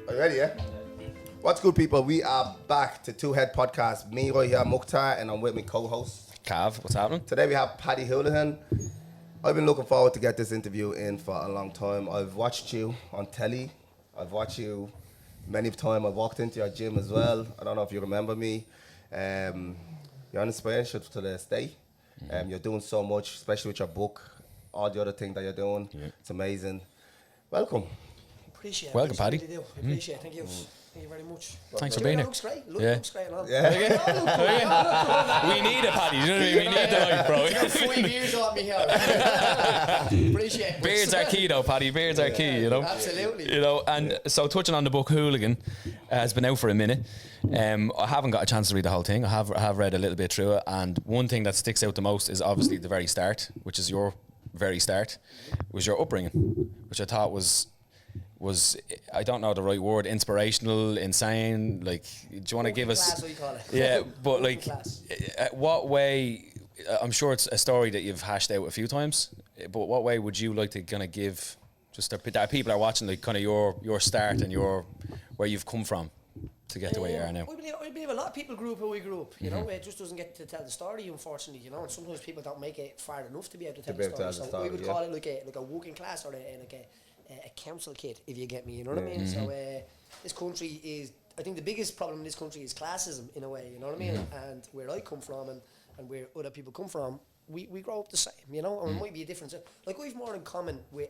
Are you ready, yeah? What's good, people? We are back to Two Head Podcast. Me, Roy here, Mukhtar, and I'm with my co-host. Cav, what's happening? Today we have Paddy Holohan. I've been looking forward to get this interview in for a long time. I've watched you on telly. I've watched you many times. I've walked into your gym as well. I don't know if you remember me. You're an inspiration to this day. You're doing so much, especially with your book, all the other things that you're doing. Yeah. It's amazing. Welcome. Appreciate it. Welcome, Paddy. Really do. I appreciate it. Thank you. Thank you very much. Thanks for being here. Looks great. Looks great. Yeah. We need a Paddy. You know what I mean? We need the life, bro. You got 5 years on me here. Appreciate it. Beards are key, though, Paddy. Beards are key, you know? Absolutely. You know, and so touching on the book Hooligan, has been out for a minute. I haven't got a chance to read the whole thing. I have read a little bit through it, and one thing that sticks out the most is obviously the very start, which is your very start, was your upbringing, which I thought was I don't know the right word, inspirational, insane. Like, do you want to give us? What you call it. Yeah, but like, what way? I'm sure it's a story that you've hashed out a few times. But what way would you like to kind of give, just that people are watching, like kind of your start and where you've come from to get to where you are now? I believe a lot of people grew up how we grew up. You know, it just doesn't get to tell the story, unfortunately. You know, and sometimes people don't make it far enough to be able to tell the story. So we would call it like a working class or like a council kid, if you get me, you know what I mean? So this country is, I think the biggest problem in this country is classism in a way, you know what I mean? And where I come from and where other people come from, we grow up the same, you know? And it might be a difference. Like, we've more in common with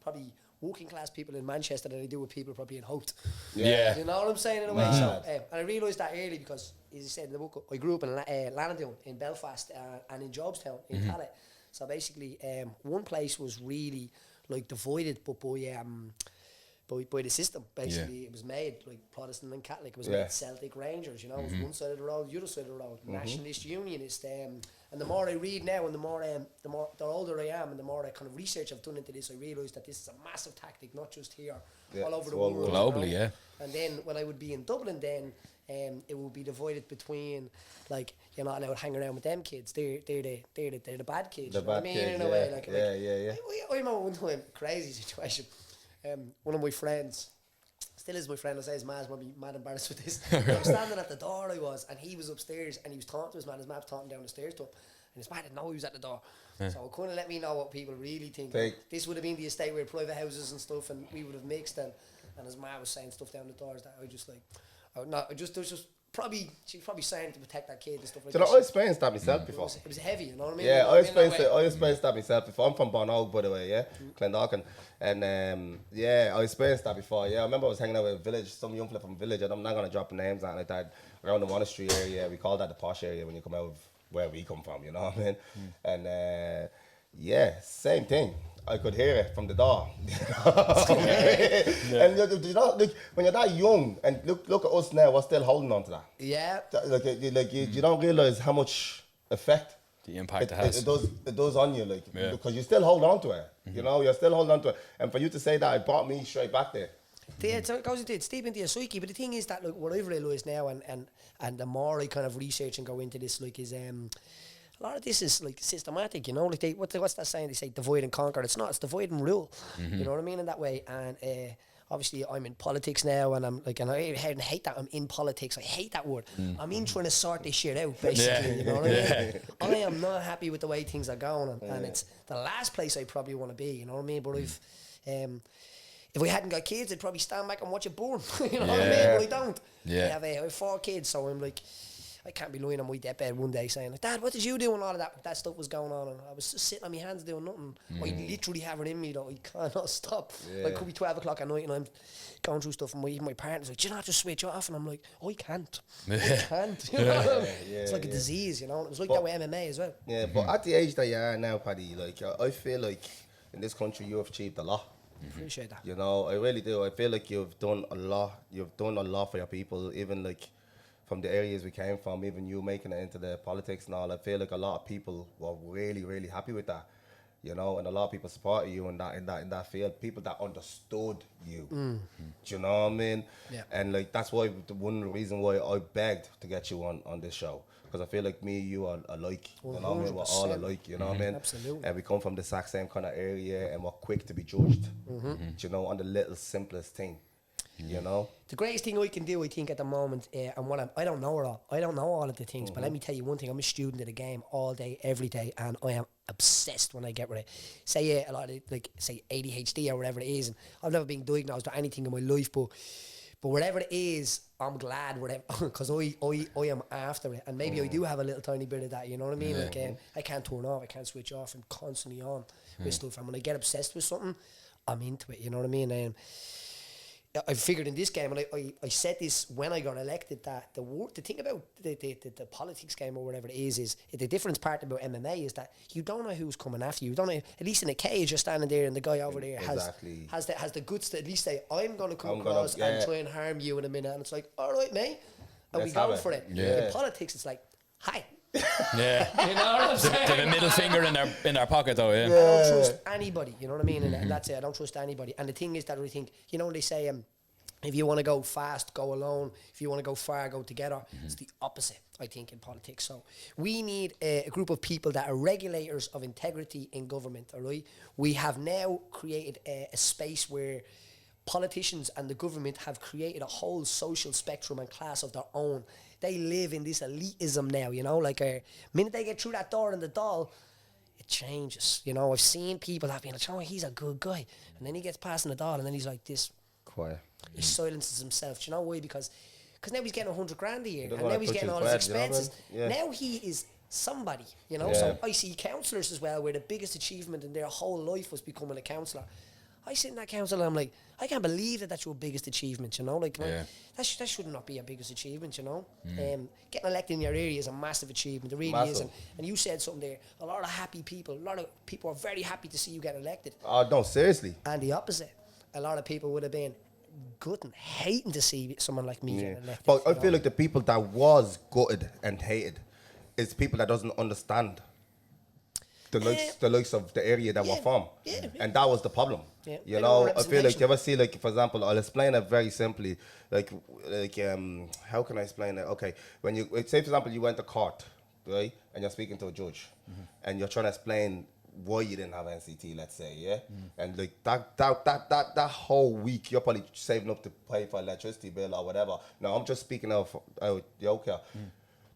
probably working class people in Manchester than I do with people probably in Holt. Yeah. You know what I'm saying in a way? So, and I realised that early because, as I said in the book, I grew up in Lannadown in Belfast and in Jobstown in Paddy. So basically, one place was really like divided, but by the system. Basically, it was made like Protestant and Catholic. It was made Celtic Rangers. You know, it was one side of the road, the other side of the road. Nationalist, Unionist. And the more I read now, and the older I am, and the more I kind of research I've done into this, I realise that this is a massive tactic, not just here, all over the world. Globally, you know? And then when I would be in Dublin, then it would be divided between, like, you're not allowed to hang around with them kids. They're the bad kids. The you know what I mean? kids, in a way, like, I remember one time, crazy situation. One of my friends, still is my friend, I say his ma's might be mad embarrassed with this. I was standing at the door, and he was upstairs, and he was talking to his man. His man was talking down the stairs to him, and his man didn't know he was at the door. So it kind of let me know what people really think. This would have been the estate where private houses and stuff, and we would have mixed, and his man was saying stuff down the doors that I just like, she's probably saying to protect that kid and stuff like that. I experienced that myself before. It was heavy, you know what I mean? Yeah, I experienced that myself before. I'm from Bannon, by the way, yeah, Clondalkin. And I experienced that before. Yeah, I remember I was hanging out with a village, some young fella from a village, and I'm not gonna drop names out like that. Around the monastery area, we call that the posh area when you come out of where we come from, you know what I mean? And same thing. I could hear it from the door. And you know, like, when you're that young, and look at us now, we're still holding on to that. Yeah. You don't realise how much effect the impact it has. It does on you, like, because you still hold on to it. You know, you're still holding on to it. And for you to say that, it brought me straight back there. Yeah, so it goes into it's deep into your psyche. But the thing is that, like, what I've realised now, and the more I kind of research and go into this, like, is a lot of this is like systematic, you know. Like what's that saying? They say divide and conquer. It's not. It's divide and rule. You know what I mean in that way. And obviously, I'm in politics now, and I'm like, and I hate that I'm in politics. I hate that word. I'm in trying to sort this shit out, basically. You know what I mean? I am not happy with the way things are going, and it's the last place I probably want to be. You know what I mean? But if I hadn't got kids, I'd probably stand back and watch it burn. You know what I mean? But I don't. I have 4 kids, so I'm like, I can't be lying on my deathbed one day saying, like, Dad, what did you do when all of that stuff was going on? And I was just sitting on my hands doing nothing. I literally have it in me, though. I cannot stop. Like, it could be 12 o'clock at night and I'm going through stuff, and my partner's like, do you not just switch off? And I'm like, I can't. I can't. You know? It's like a disease, you know? It was like that with MMA as well. Yeah, but at the age that you are now, Paddy, like, I feel like in this country you have achieved a lot. Appreciate that. You know, I really do. I feel like you've done a lot. You've done a lot for your people, even like from the areas we came from, even you making it into the politics and all. I feel like a lot of people were really, really happy with that, you know, and a lot of people supported you in that field. People that understood you, do you know what I mean? Yeah. And like that's why the one reason why I begged to get you on this show, because I feel like me and you are alike. You know what I mean? We're all alike. You know what I mean? Absolutely. And we come from the exact same kind of area, and we're quick to be judged. You know, on the little simplest thing. You know? The greatest thing I can do, I think, at the moment, and what I don't know it all. I don't know all of the things, but let me tell you one thing. I'm a student of the game all day, every day, and I am obsessed when I get with it. Say a lot of, like, say ADHD or whatever it is, and I've never been diagnosed with anything in my life, but whatever it is, I'm glad whatever, because I am after it, and maybe I do have a little tiny bit of that, you know what I mean? Like, I can't turn off, I can't switch off, I'm constantly on with stuff, and when I get obsessed with something, I'm into it, you know what I mean? I figured in this game, and I said this when I got elected, that the thing about the politics game or whatever it is the difference part about MMA is that you don't know who's coming after you. You don't know, at least in a cage, you're standing there and the guy over there has the guts to at least say, I'm going to come across and try and harm you in a minute. And it's like, all right, mate, are we going for it? In politics, it's like, hi. Yeah. You know what I'm saying? They have a middle finger in their pocket though, yeah. I don't trust anybody, you know what I mean? And that's it, I don't trust anybody. And the thing is that I think, you know when they say, if you want to go fast, go alone. If you want to go far, go together. It's the opposite, I think, in politics. So we need a group of people that are regulators of integrity in government, all right? We have now created a space where politicians and the government have created a whole social spectrum and class of their own. They live in this elitism now, you know, like the minute they get through that door in the Dail, it changes. You know, I've seen people that being like, oh, he's a good guy. And then he gets past in the Dail and then he's like this. Quiet. He silences himself. Do you know why? Because now he's getting 100 grand a year, and now he's getting all his expenses. You know Now he is somebody, you know. So I see counsellors as well, where the biggest achievement in their whole life was becoming a counsellor. I sit in that council and I'm like, I can't believe that's your biggest achievement, you know. Like, that should not be your biggest achievement, you know. Getting elected in your area is a massive achievement. It really is. And you said something there. A lot of people are very happy to see you get elected. Oh, no, seriously. And the opposite. A lot of people would have been gutted, hating to see someone like me get elected. But I feel like the people that was gutted and hated is people that doesn't understand the likes of the area that we're from. And that was the problem. You know, I feel like, you ever see, like, for example, I'll explain it very simply. Like, how can I explain it? Okay, when you, say for example, you went to court, right? And you're speaking to a judge and you're trying to explain why you didn't have NCT, let's say, and like that whole week you're probably saving up to pay for electricity bill or whatever. Now I'm just speaking of joke here.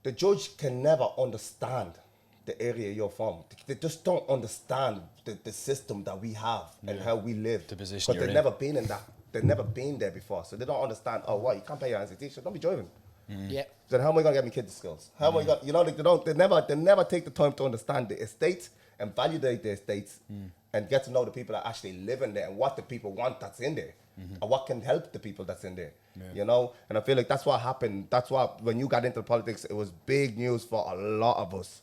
The judge can never understand the area you're from. They just don't understand the system that we have and how we live. The position you're in. Because they've never been in that. They've never been there before, so they don't understand. Oh, what, you can't pay your NCT, so don't be driving. Then how am I gonna get my kids to schools? How am I gonna, you know, like they never take the time to understand the estates and validate the estates and get to know the people that actually live in there and what the people want that's in there and what can help the people that's in there, you know? And I feel like that's what happened. That's what, when you got into politics, it was big news for a lot of us.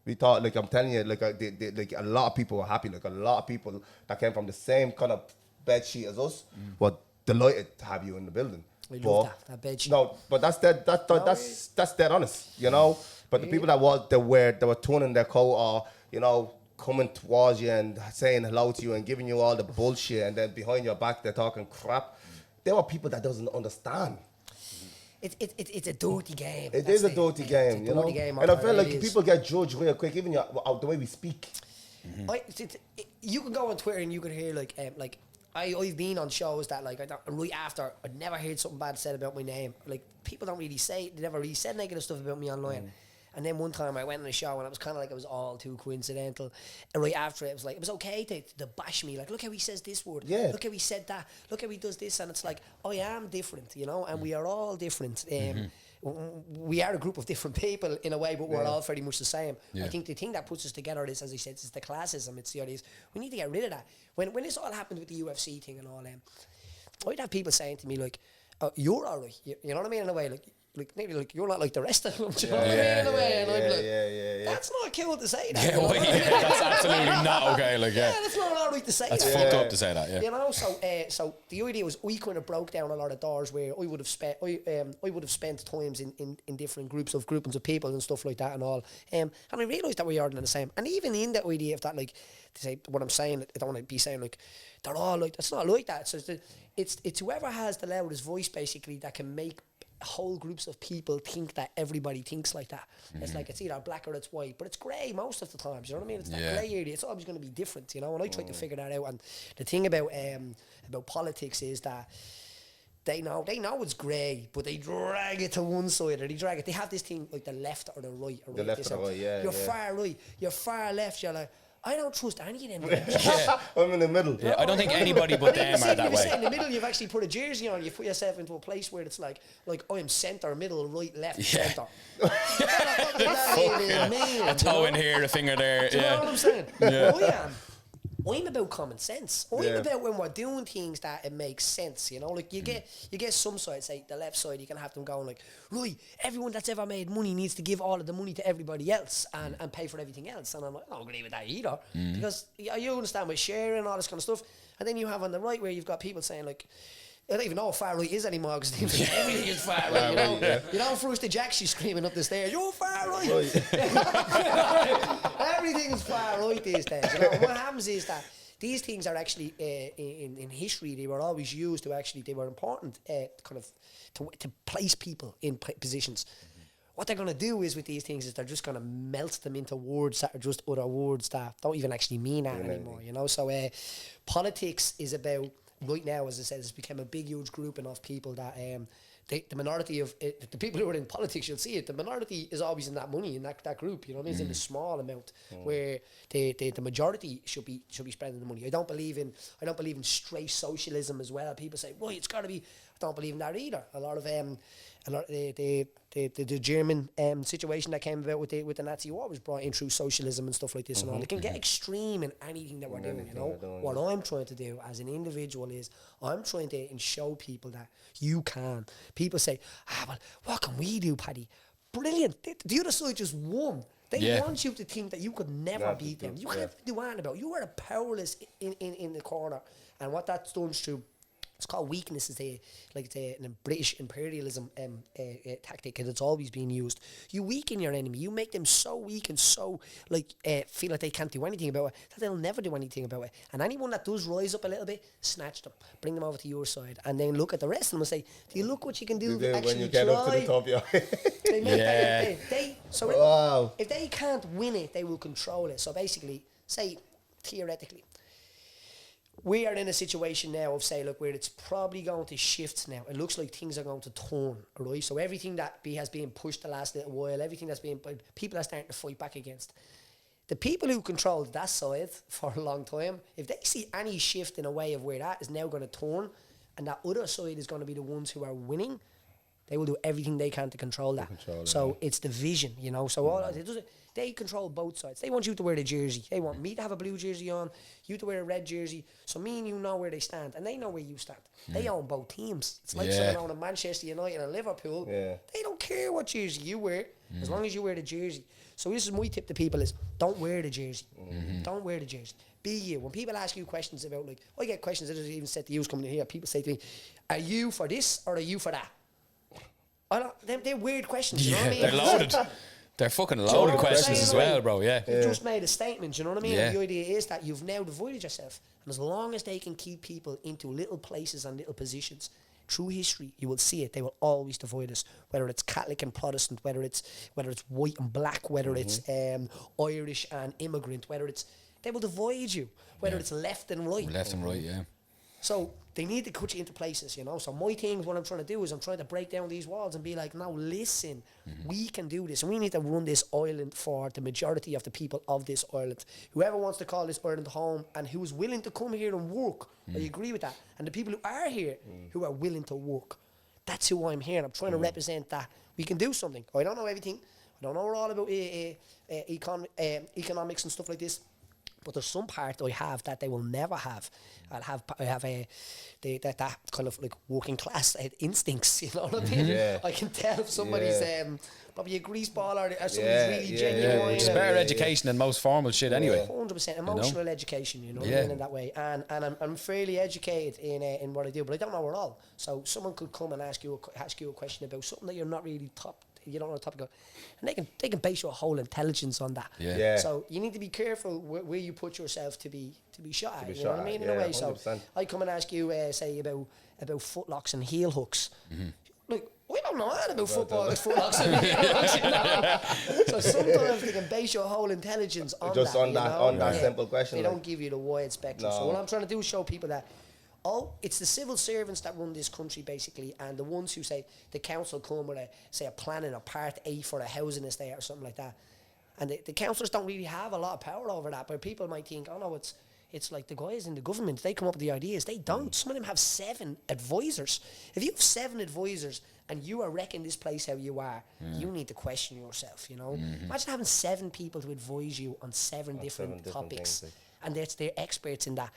We thought, like I'm telling you, like, like a lot of people were happy. Like a lot of people that came from the same kind of bed sheet as us were delighted to have you in the building. I love that bed sheet. No, but that's dead honest, you know? But the people that were turning their coat or, you know, coming towards you and saying hello to you and giving you all the bullshit, and then behind your back they're talking crap. There were people that doesn't understand. It's a dirty game. It is a dirty game, you know. And I feel like people get judged real quick, even the way we speak. You can go on Twitter and you can hear like I've been on shows that like right after I'd never heard something bad said about my name. Like people don't really say, they never really said negative stuff about me online. And then one time I went on a show and it was kind of like it was all too coincidental. And right after it was like, it was okay to bash me. Like, look how he says this word. Look how he said that. Look how he does this. And it's like, I am different, you know, and we are all different. We are a group of different people in a way, but we're all very much the same. I think the thing that puts us together is, as I said, it's the classism. It's the ideas. We need to get rid of that. When this all happened with the UFC thing and all, I'd have people saying to me like, oh, you're all right. You know what I mean? In a way, like maybe like you're not like the rest of them. Do you know what I mean? In a way, and I'm like, that's not cool to say that. That's absolutely not okay. Like, that's not all right to say. That's fucked up to say that. Yeah. You know, so the idea was we kind of broke down a lot of doors where I would have spent times in different groupings of people and stuff like that and all. And I realised that we are the same. And even in that idea of that, like, to say what I'm saying, I don't want to be saying like they're all like, it's not like that. So it's whoever has the loudest voice basically that can make whole groups of people think that everybody thinks like that. It's like it's either black or it's white, but it's grey most of the time. You know what I mean? It's that grey area. It's always going to be different, you know. And I tried to figure that out. And the thing about politics is that they know it's grey, but they drag it to one side or they have this thing like the left or the right. Or the right, left or the right, yeah. You're far right, you're far left, you're like, I don't trust any of them. I'm in the middle. Yeah, I don't think anybody but them are that way. In the middle, you've actually put a jersey on. You put yourself into a place where it's like I'm centre, middle, right, left, centre. A toe in here, a finger there. Do you know what I'm saying? Yeah. I'm about common sense. I'm about when we're doing things that it makes sense, you know. Like you get some sides, say the left side, you can have them going like, right, everyone that's ever made money needs to give all of the money to everybody else and pay for everything else. And I'm like, I don't agree with that either, because you understand with sharing and all this kind of stuff. And then you have on the right where you've got people saying like, I don't even know what far right is anymore because everything is far right, you know. You know, Frosty Jack, she's screaming up the stairs, you're far right. Everything is far right these days. You know, and what happens is that these things are actually in history. They were always used to they were important, kind of to place people in positions. What they're going to do is with these things is they're just going to melt them into words that are just other words that don't even actually mean that anymore. You know, so politics is about. Right now, as I said, it's become a big, huge grouping of people that the minority of the people who are in politics, you'll see it. The minority is always in that money in that group. You know, it's in a small amount where the majority should be spending the money. I don't believe in straight socialism as well. People say, well, it's got to be. I don't believe in that either. A lot of the German situation that came about with the Nazi war was brought in through socialism and stuff like this and all. It can get extreme in anything that we're doing, you know. What I'm trying to do as an individual is I'm trying to show people that you can. People say, well, what can we do, Paddy? Brilliant. The other side just won. They want you to think that you could never beat them. You can't do anything about it. You are powerless in the corner. And what that's done through, it's called weakness. It's a British imperialism tactic, and it's always been used. You weaken your enemy. You make them so weak and so feel like they can't do anything about it that they'll never do anything about it. And anyone that does rise up a little bit, snatch them, bring them over to your side, and then look at the rest of them and say, "Do you look what you can do?" When you get up to the top, if they can't win it, they will control it. So basically, say theoretically, we are in a situation now of say, look, where it's probably going to shift now. It looks like things are going to turn, right? So everything that has been pushed the last little while, everything that's been, people are starting to fight back against. The people who controlled that side for a long time, if they see any shift in a way of where that is now going to turn, and that other side is going to be the ones who are winning, they will do everything they can to control that. It's the vision, you know. So they control both sides. They want you to wear the jersey. They want me to have a blue jersey on, you to wear a red jersey. So me and you know where they stand, and they know where you stand. They own both teams. It's like someone owning Manchester United and Liverpool. They don't care what jersey you wear, as long as you wear the jersey. So this is my tip to people: is don't wear the jersey. Don't wear the jersey. Be you. When people ask you questions about, like, I get questions that I even said to you coming in here. People say to me, "Are you for this or are you for that?" They're weird questions. You know what I mean? They're loaded. They're fucking loaded questions as well, bro. You just made a statement. You know what I mean? And the idea is that you've now divided yourself, and as long as they can keep people into little places and little positions, through history, you will see it. They will always divide us. Whether it's Catholic and Protestant, whether it's white and black, whether it's Irish and immigrant, they will divide you. Whether it's left and right. Left and right, yeah. So they need to cut you into places, you know. So my thing, what I'm trying to do is I'm trying to break down these walls and be like, now listen, we can do this. And we need to run this island for the majority of the people of this island. Whoever wants to call this island home and who's willing to come here and work, I agree with that. And the people who are here who are willing to work, that's who I'm here. And I'm trying to represent that. We can do something. I don't know everything. I don't know all about economics and stuff like this. But there's some part I have that they will never have. I have that kind of like working class instincts, you know what I mean? I can tell if somebody's probably a greaseball or somebody's really genuine. It's better education than most formal shit anyway. 100% emotional education, you know what I mean, in that way. And I'm fairly educated in what I do, but I don't know it all. So someone could come and ask you a question about something that you're not really you don't know the topic of, and they can base your whole intelligence on that. So you need to be careful where you put yourself to be shot at. You know what I mean? In a way. 100%. So I come and ask you, say about footlocks and heel hooks. Like, we don't know that about football, footlocks and heel hooks. You know? So sometimes they can base your whole intelligence on just that. on that simple question. They don't give you the wide spectrum. So what I'm trying to do is show people that it's the civil servants that run this country basically, and the ones who say the council come with a planning a part A for a housing estate or something like that, and the councillors don't really have a lot of power over that. But people might think, oh no, it's like the guys in the government, they come up with the ideas. They don't. Some of them have 7 advisors. If you have 7 advisors and you are wrecking this place how you are, you need to question yourself, you know. Imagine having 7 people to advise you on 7 different topics, things, and they're experts in that.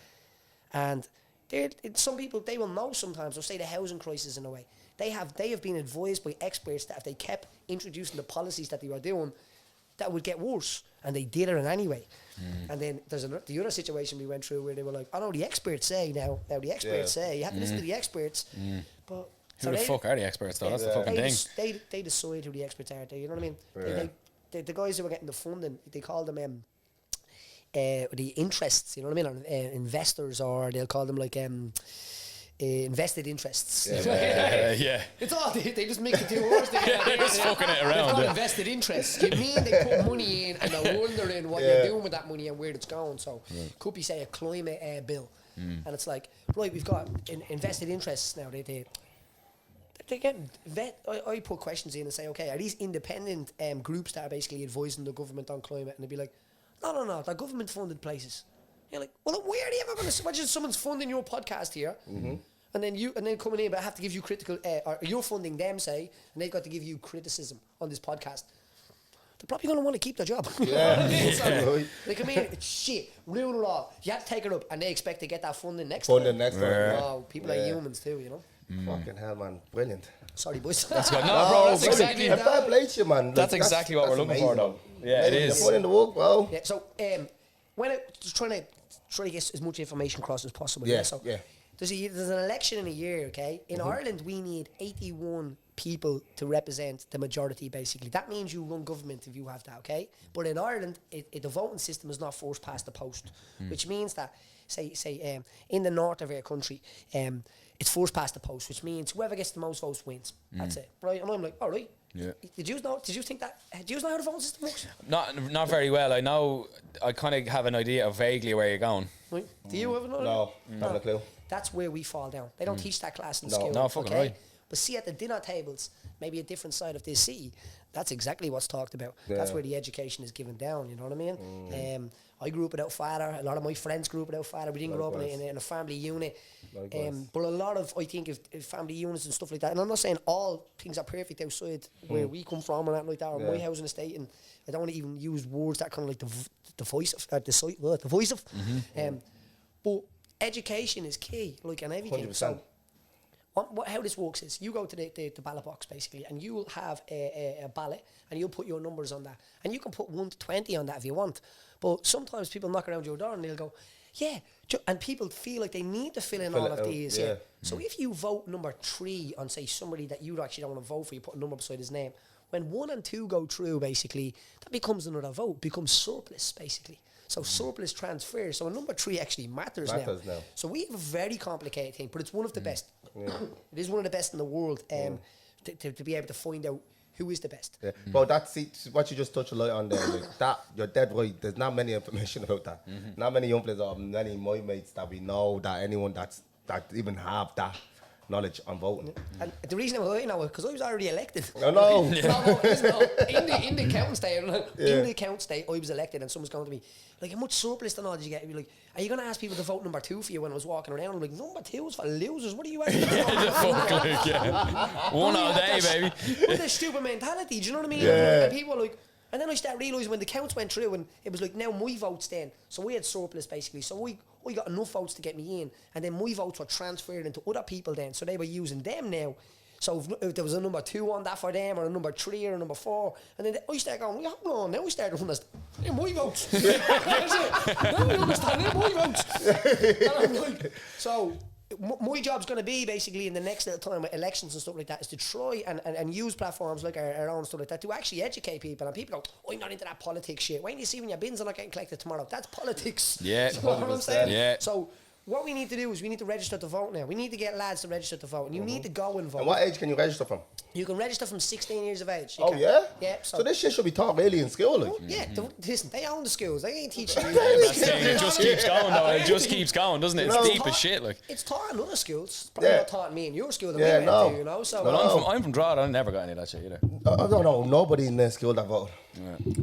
And some people, they will know sometimes, or say the housing crisis in a way. They have been advised by experts that if they kept introducing the policies that they were doing, that would get worse. And they did it anyway. And then there's the other situation we went through where they were like, oh no, the experts say now the experts say, you have to listen to the experts. But who the fuck are the experts though? That's the fucking thing. They decide who the experts are, you know what I mean? The guys who were getting the funding, they call them the interests, you know what I mean, or, investors, or they'll call them like invested interests. Yeah. It's all they just make the 2 words together. They're just fucking it around. It's invested interests. You mean they put money in and they're wondering what you're doing with that money and where it's going. So could be say a climate bill, and it's like, right, we've got invested interests now. They get I put questions in and say, okay, are these independent groups that are basically advising the government on climate? And they'd be like, no, they're government funded places. You're like, well, where are they ever going to imagine someone's funding your podcast here, and then coming in, but I have to give you critical, or you're funding them, say, and they've got to give you criticism on this podcast. They're probably going to want to keep their job. Yeah. So they come in, it's shit, ruin it all. You have to take it up, and they expect to get that funding next time. Oh, people are humans too, you know. Fucking hell, man, brilliant. Sorry, boys. That's good. No, bro, that's exactly. Man. That's exactly what we're looking for, though. Yeah, it is. You're putting the work, bro. Yeah. So, when just trying to get as much information across as possible. Yeah. So Yeah. There's an election in a year, okay? In Ireland, we need 81 people to represent the majority, basically. That means you run government if you have that, okay? But in Ireland, the voting system is not forced past the post, which means that, say, in the north of our country, it's forced past the post, which means whoever gets the most votes wins. That's it, right? And I'm like, all right. Yeah. Did you know how the voting system works? Not very well. I know. I kind of have an idea of vaguely where you're going. Right. Do you have an idea? No, not a clue. That's where we fall down. They don't teach that class in school. No, fucking right. But see, at the dinner tables, maybe a different side of this city, that's exactly what's talked about. Yeah. That's where the education is given down, you know what I mean? I grew up without father. A lot of my friends grew up without father. We didn't grow up in a family unit. But a lot of, I think, if family units and stuff like that, and I'm not saying all things are perfect outside where we come from or that like that, or my housing estate, and I don't want to even use words that kind of like the voice of. But education is key, like, and everything. 100%. So how this works is you go to the ballot box basically, and you will have a ballot, and you'll put your numbers on that, and you can put 1 to 20 on that if you want. But sometimes people knock around your door and they'll go, yeah, and people feel like they need to fill in all of these. Yeah. So if you vote number 3 on, say, somebody that you actually don't want to vote for, you put a number beside his name. When 1 and 2 go through, basically, that becomes another vote, becomes surplus, basically. So surplus transfers. So a number 3 actually matters now. So we have a very complicated thing, but it's one of the best. Yeah. It is one of the best in the world to be able to find out who is the best. Yeah. But that's what you just touched a light on there. Like that, you're dead right. There's not many information about that. Not many young players or many of my mates that we know that anyone that even have that knowledge on voting. And the reason I know it because I was already elected. I know. In the account state, I was elected, and someone's going to me like, how much surplus and all did you get? And be like, are you going to ask people to vote number 2 for you? When I was walking around, I'm like, number 2 is for losers. What are you asking? One all day, baby. With a stupid mentality, do you know what I mean? Yeah. And people are like. And then I started realising when the counts went through, and it was like, now my votes then. So we had surplus basically. So we got enough votes to get me in, and then my votes were transferred into other people then. So they were using them now. So if there was a number 2 on that for them, or a number 3 or a number 4, and then I started going, hold on, now we started understanding. They're my votes. Now we understand, they're my votes. And I'm like, so my job's going to be basically in the next little time with elections and stuff like that is to try and use platforms like our own stuff like that to actually educate people. And people go, oh, I'm not into that politics shit. Why do you see when your bins are not getting collected tomorrow? That's politics. Yeah. You know what I'm saying? Yeah. So what we need to do is we need to register to vote now. We need to get lads to register to vote, and you need to go and vote. And what age can you register from? You can register from 16 years of age. Oh, yeah? Yeah. So this shit should be taught really in school, like. Yeah, listen, they own the schools. They ain't teaching you. It just keeps going, though. It just keeps going, doesn't it? It's deep as shit, like. It's taught in other schools. It's probably not taught in me in your school that we went to, you know. So Well, I'm from Drogheda. I never got any of that shit either. I don't know nobody in their school that vote.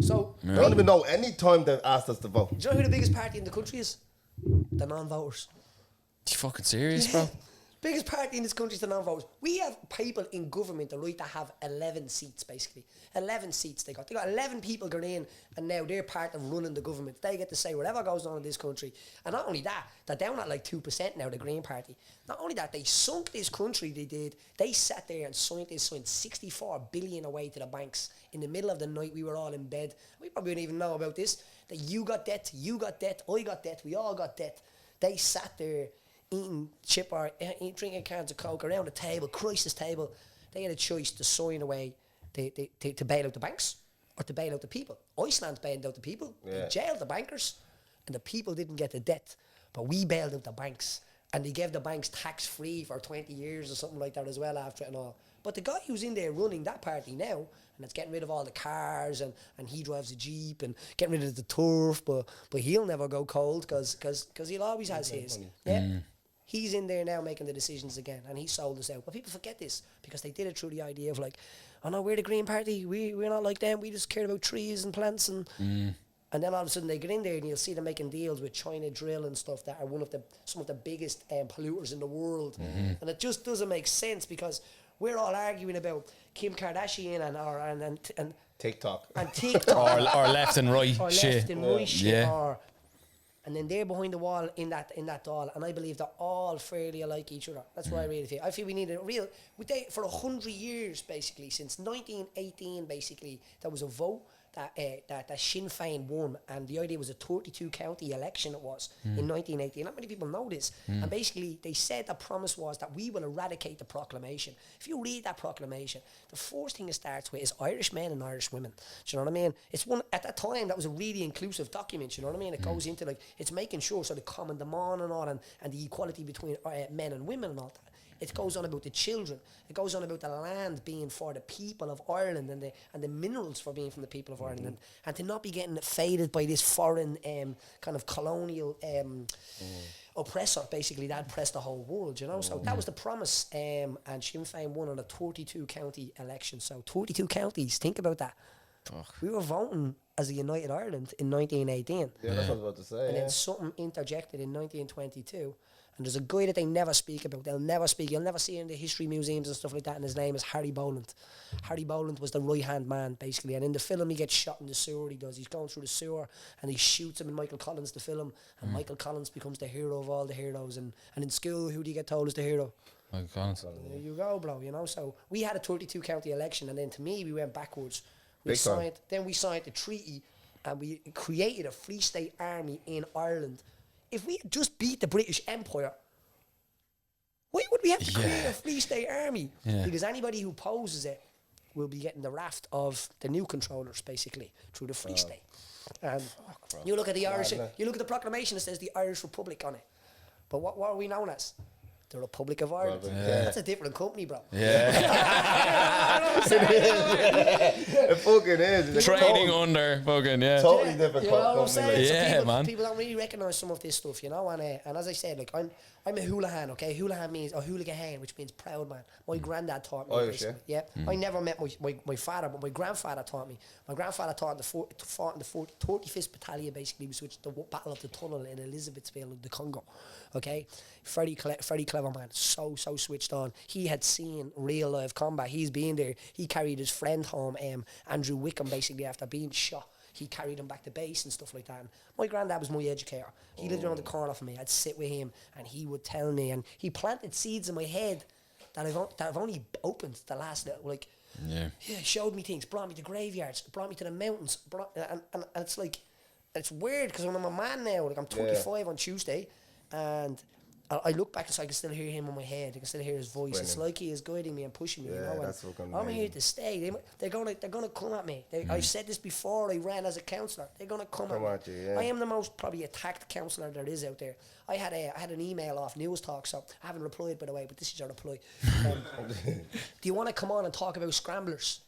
So I don't even know any time they've asked us to vote. do you know who the biggest party in the country is? The non-voters. You fucking serious, bro? Biggest party in this country is the non-voters. We have people in government the right to have 11 seats, basically. 11 seats they got. They got 11 people going in, and now they're part of running the government. They get to say whatever goes on in this country. And not only that, they're down at like 2% now, the Green Party. Not only that, they sunk this country, they did. They sat there and signed 64 billion away to the banks. In the middle of the night, we were all in bed. We probably didn't even know about this. That you got debt, I got debt, we all got debt. They sat there eating chip or drinking cans of Coke around the table, crisis table. They had a choice to sign away to bail out the banks or to bail out the people. Iceland bailed out the people. They jailed the bankers, and the people didn't get the debt. But we bailed out the banks, and they gave the banks tax-free for 20 years or something like that as well after it and all. But the guy who's in there running that party now, and it's getting rid of all the cars, and he drives a Jeep, and getting rid of the turf, but he'll never go cold because he'll always has his. Yeah. He's in there now making the decisions again, and he sold us out. But people forget this because they did it through the idea of like, oh no, we're the Green Party. We're not like them. We just care about trees and plants and then all of a sudden they get in there and you'll see them making deals with China Drill and stuff that are some of the biggest polluters in the world, and it just doesn't make sense because we're all arguing about Kim Kardashian and TikTok and TikTok or left and right or shit. left and right shit Yeah. and then they're behind the wall in that doll, and I believe they're all fairly alike each other. That's what I really feel. I feel we need a real for 100 years basically, since 1918 basically, there was a vote that Sinn Féin won, and the idea was a 32 county election. It was in 1918. Not many people know this, and basically they said the promise was that we will eradicate the proclamation. If you read that proclamation, the first thing it starts with is Irish men and Irish women. Do you know what I mean? It's one at that time that was a really inclusive document. You know what I mean? It goes into like it's making sure so the common demand and all, and the equality between men and women and all that. It goes on about the children. It goes on about the land being for the people of Ireland and the minerals for being from the people of Ireland and to not be getting faded by this foreign kind of colonial oppressor, basically, that oppressed the whole world, you know. So that was the promise, and Sinn Féin won on a 32 county election. So 32 counties, think about that. Fuck. We were voting as a United Ireland in 1918. Yeah, that's what I was about to say. And then something interjected in 1922. And there's a guy that they never speak about. They'll never speak. You'll never see in the history museums and stuff like that. And his name is Harry Boland. Harry Boland was the right-hand man, basically. And in the film, he gets shot in the sewer. He does. He's going through the sewer, and he shoots him in Michael Collins, the film. And Michael Collins becomes the hero of all the heroes. And in school, who do you get told is the hero? Michael Collins. There you go, bro. You know. So we had a 32 county election, and then to me, we went backwards. We signed the treaty, and we created a Free State Army in Ireland. If we had just beat the British Empire, why would we have to create a Free State Army? Yeah. Because anybody who opposes it will be getting the raft of the new controllers, basically, through the Free State. And you look at the Irish, you look at the proclamation, it says the Irish Republic on it. But what are we known as? The Republic of Ireland. That's a different company, bro. Yeah. It fucking is. It's Trading under fucking, totally different You know what I'm company. saying? Yeah, So people, man. people don't really recognise some of this stuff, you know. And as I said, like I'm a Holohan, okay. Holohan means hooligan, which means proud man. My granddad taught me. Irish, yeah. I never met my father, but my grandfather taught me. My grandfather fought in the 35th Battalion, basically, which the Battle of the Tunnel in Elizabethville, in the Congo. Okay, very clever man, so switched on. He had seen real live combat. He's been there. He carried his friend home, Andrew Wickham, basically after being shot. He carried him back to base and stuff like that. And my granddad was my educator. He lived around the corner from me. I'd sit with him, and he would tell me, and he planted seeds in my head that I've only opened the last little, like. Yeah, showed me things, brought me to graveyards, brought me to the mountains, and it's like, it's weird because I'm a man now. Like I'm 25 on Tuesday, and I look back and so I can still hear him in my head. I can still hear his voice. It's like he is guiding me and pushing me. Yeah, you know. that's fucking I'm amazing. here to stay. They're gonna come at me. I've said this before. I ran as a counsellor. They're gonna come at you, me. yeah. I am the most probably attacked counsellor there is out there. I had an email off News Talk, so I haven't replied by the way, but this is your reply. Do you want to come on and talk about scramblers?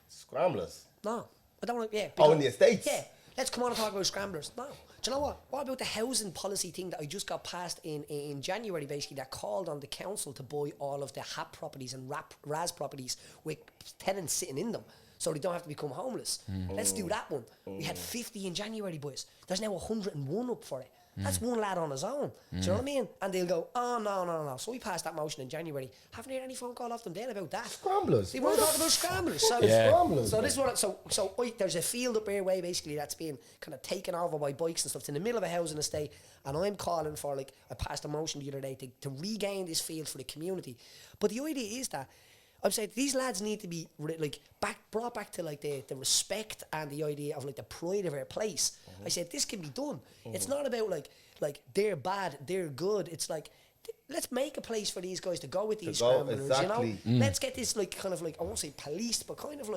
Scramblers? No, I don't want. Yeah. Oh, in the States? Yeah. Let's come on and talk about scramblers. No. Do you know what? What about the housing policy thing that I just got passed in January, basically, that called on the council to buy all of the HAP properties and RAS properties with tenants sitting in them so they don't have to become homeless? Let's do that one. We had 50 in January, boys. There's now 101 up for it. That's one lad on his own. Do you know what I mean? And they'll go, oh, no. So we passed that motion in January. Haven't heard any phone call off them Dail about that. Scramblers? They want to talk about scramblers. So, Scramblers? so this is what. So there's a field up here way basically that's being kind of taken over by bikes and stuff. It's in the middle of a housing estate, and I'm calling for I passed a motion the other day to regain this field for the community. But the idea is that I'm saying these lads need to be brought back to the respect and the idea of the pride of our place. I said this can be done. It's not about like they're bad, they're good. It's like let's make a place for these guys to go with these scramblers. exactly. You know, let's get this kind of I won't say policed, but kind of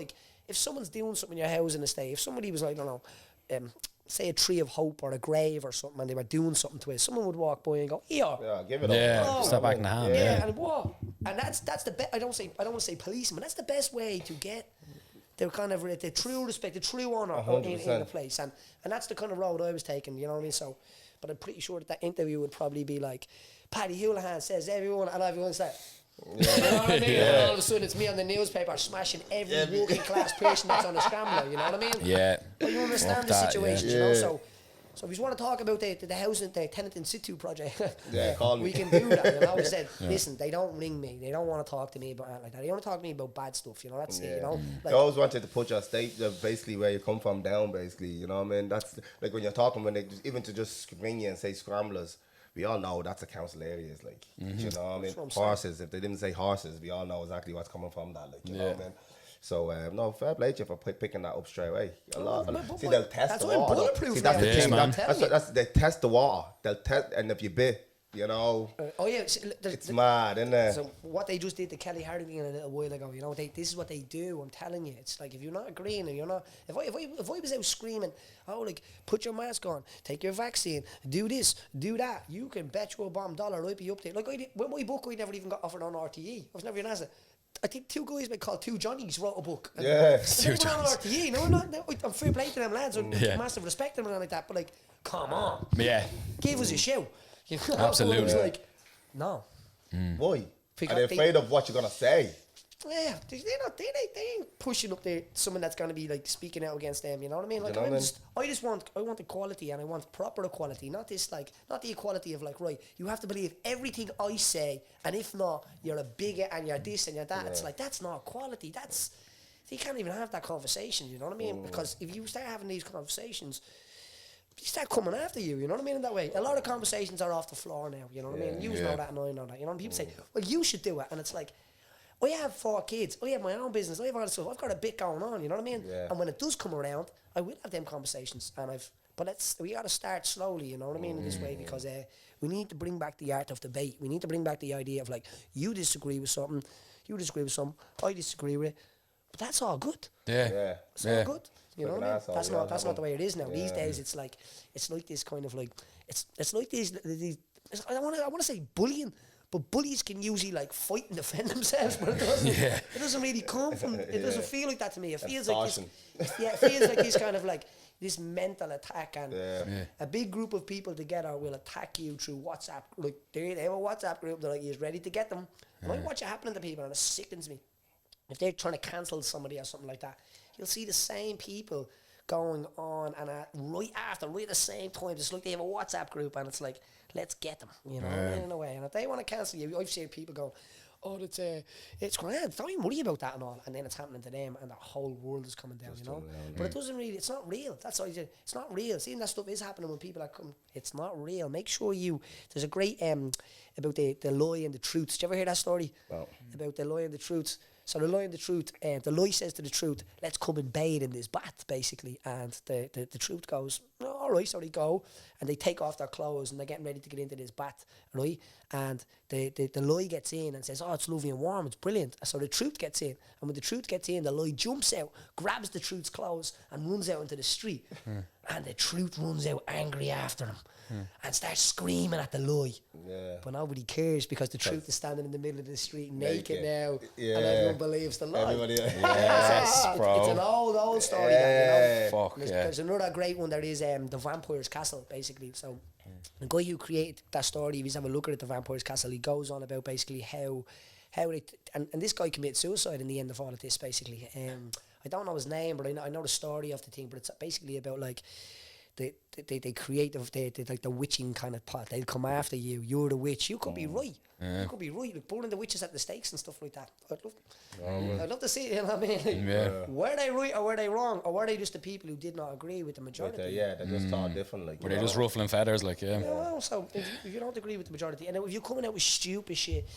if someone's doing something in your house in the state, if somebody was I don't know, say a tree of hope or a grave or something, and they were doing something to it, someone would walk by and go, here. Yeah, give it Yeah, step back in the hand. Yeah, and what? And that's the best. I don't want to say policeman. That's the best way to get the kind of the true respect, the true honour in the place, and that's the kind of road I was taking. You know what I mean? So, but I'm pretty sure that interview would probably be like, Paddy Holohan says everyone, and everyone's like. Yeah. You know what I mean? And all of a sudden it's me on the newspaper smashing every working class person that's on the scrambler, you know what I mean? Yeah. But you understand the situation, you know, so if you want to talk about the housing, the tenant in situ project, call me. we can do that, you know. I said, listen, they don't ring me, they don't want to talk to me about it like that, they want to talk to me about bad stuff, you know, that's it, you know. They always wanted to put your state, basically where you come from down, basically, you know what I mean? That's like when you're talking, when they even to just ring you and say scramblers, we all know that's the council areas, you know what I mean? Horses, if they didn't say horses, we all know exactly what's coming from that, you know what I mean? So, no, fair play to you for picking that up straight away. See, they'll test the water. Bulletproof. See, that's the thing, man. they test the water. They'll test, and if you bit, you know, it's mad, isn't it? So what they just did to Kelly Hardigan a little while ago, you know, this is what they do. I'm telling you, it's like if you're not agreeing and you're not, if I was out screaming, put your mask on, take your vaccine, do this, do that, you can bet your bomb dollar I'd be up there. Like I did, with my book, I never even got offered on RTE. I was never even asked it. I think two guys called Two Johnnies wrote a book. Yeah, Two Johnnies. RTE. No, I'm fair play to them lads. I'm massive respect to them and like that. But come on. Yeah. Give us a show. You know, absolutely. I was no. Why? Because Are they afraid of what you're gonna say? Yeah, they ain't pushing up there someone that's gonna be speaking out against them. You know what I mean? Like I want equality and I want proper equality, not this not the equality of right. You have to believe everything I say, and if not, you're a bigot and you're this and you're that. It's that's not equality. You can't even have that conversation. You know what I mean? Because if you start having these conversations, you start coming after you know what I mean, in that way. A lot of conversations are off the floor now, you know what I mean? You know that and I know that, you know, and people say, well, you should do it, and it's like, I have 4 kids, I have my own business, I have all this stuff, I've got a bit going on, you know what I mean? Yeah. And when it does come around, I will have them conversations, and we got to start slowly, you know what I mean, in this way, because we need to bring back the art of debate. We need to bring back the idea of you disagree with something, I disagree with it, but that's all good. Yeah. It's all good. You know what I mean? That's not the way it is now. Yeah. These days, it's like this kind of it's like these I want to say bullying, but bullies can usually fight and defend themselves, but it doesn't really come from. It doesn't feel like that to me. It feels like this, it feels like this kind of this mental attack, and a big group of people together will attack you through WhatsApp. They have a WhatsApp group. They're you're ready to get them. And I watch it happening to people, and it sickens me. If they're trying to cancel somebody or something like that, you'll see the same people going on and right at the same time. It's like they have a WhatsApp group and it's let's get them, you know, in a way. And if they want to cancel you, I've seen people going, it's grand, don't even worry about that and all. And then it's happening to them and the whole world is coming down, you know. But it doesn't really, it's not real. That's all I said. It's not real. Seeing that stuff is happening when people are coming. It's not real. Make sure there's a great, about the lie and the truths. Did you ever hear that story? No. About the lie and the truths? So the lie and the truth, the lie says to the truth, let's come and bathe in this bath, basically. And the truth goes, oh, all right, so they go and they take off their clothes and they're getting ready to get into this bath, right? And the lie gets in and says, oh, it's lovely and warm, it's brilliant. So the truth gets in, and when the truth gets in, the lie jumps out, grabs the truth's clothes and runs out into the street. And the truth runs out angry after him and starts screaming at the lie. Yeah. But nobody cares because the truth is standing in the middle of the street naked now, and everyone believes the lie. Everybody, It's an old story. Yeah. That, you know? There's another great one. There is the Vampire's Castle, basically. So the guy who created that story, if you have a look at it, the Vampire's Castle, he goes on about basically how they and this guy committed suicide in the end of all of this, basically. I don't know his name, but I know the story of the thing. But it's basically about like they create like the witching kind of pot. They'll come after you. You're the witch. You could be right. You could be right. Like burning the witches at the stakes and stuff like that. I'd love to see it. You know what I mean? Like, were they right or were they wrong, or were they just the people who did not agree with the majority? They just thought different. Like, were they just ruffling feathers? Like, well, so if you don't agree with the majority, and if you're coming out with stupid shit,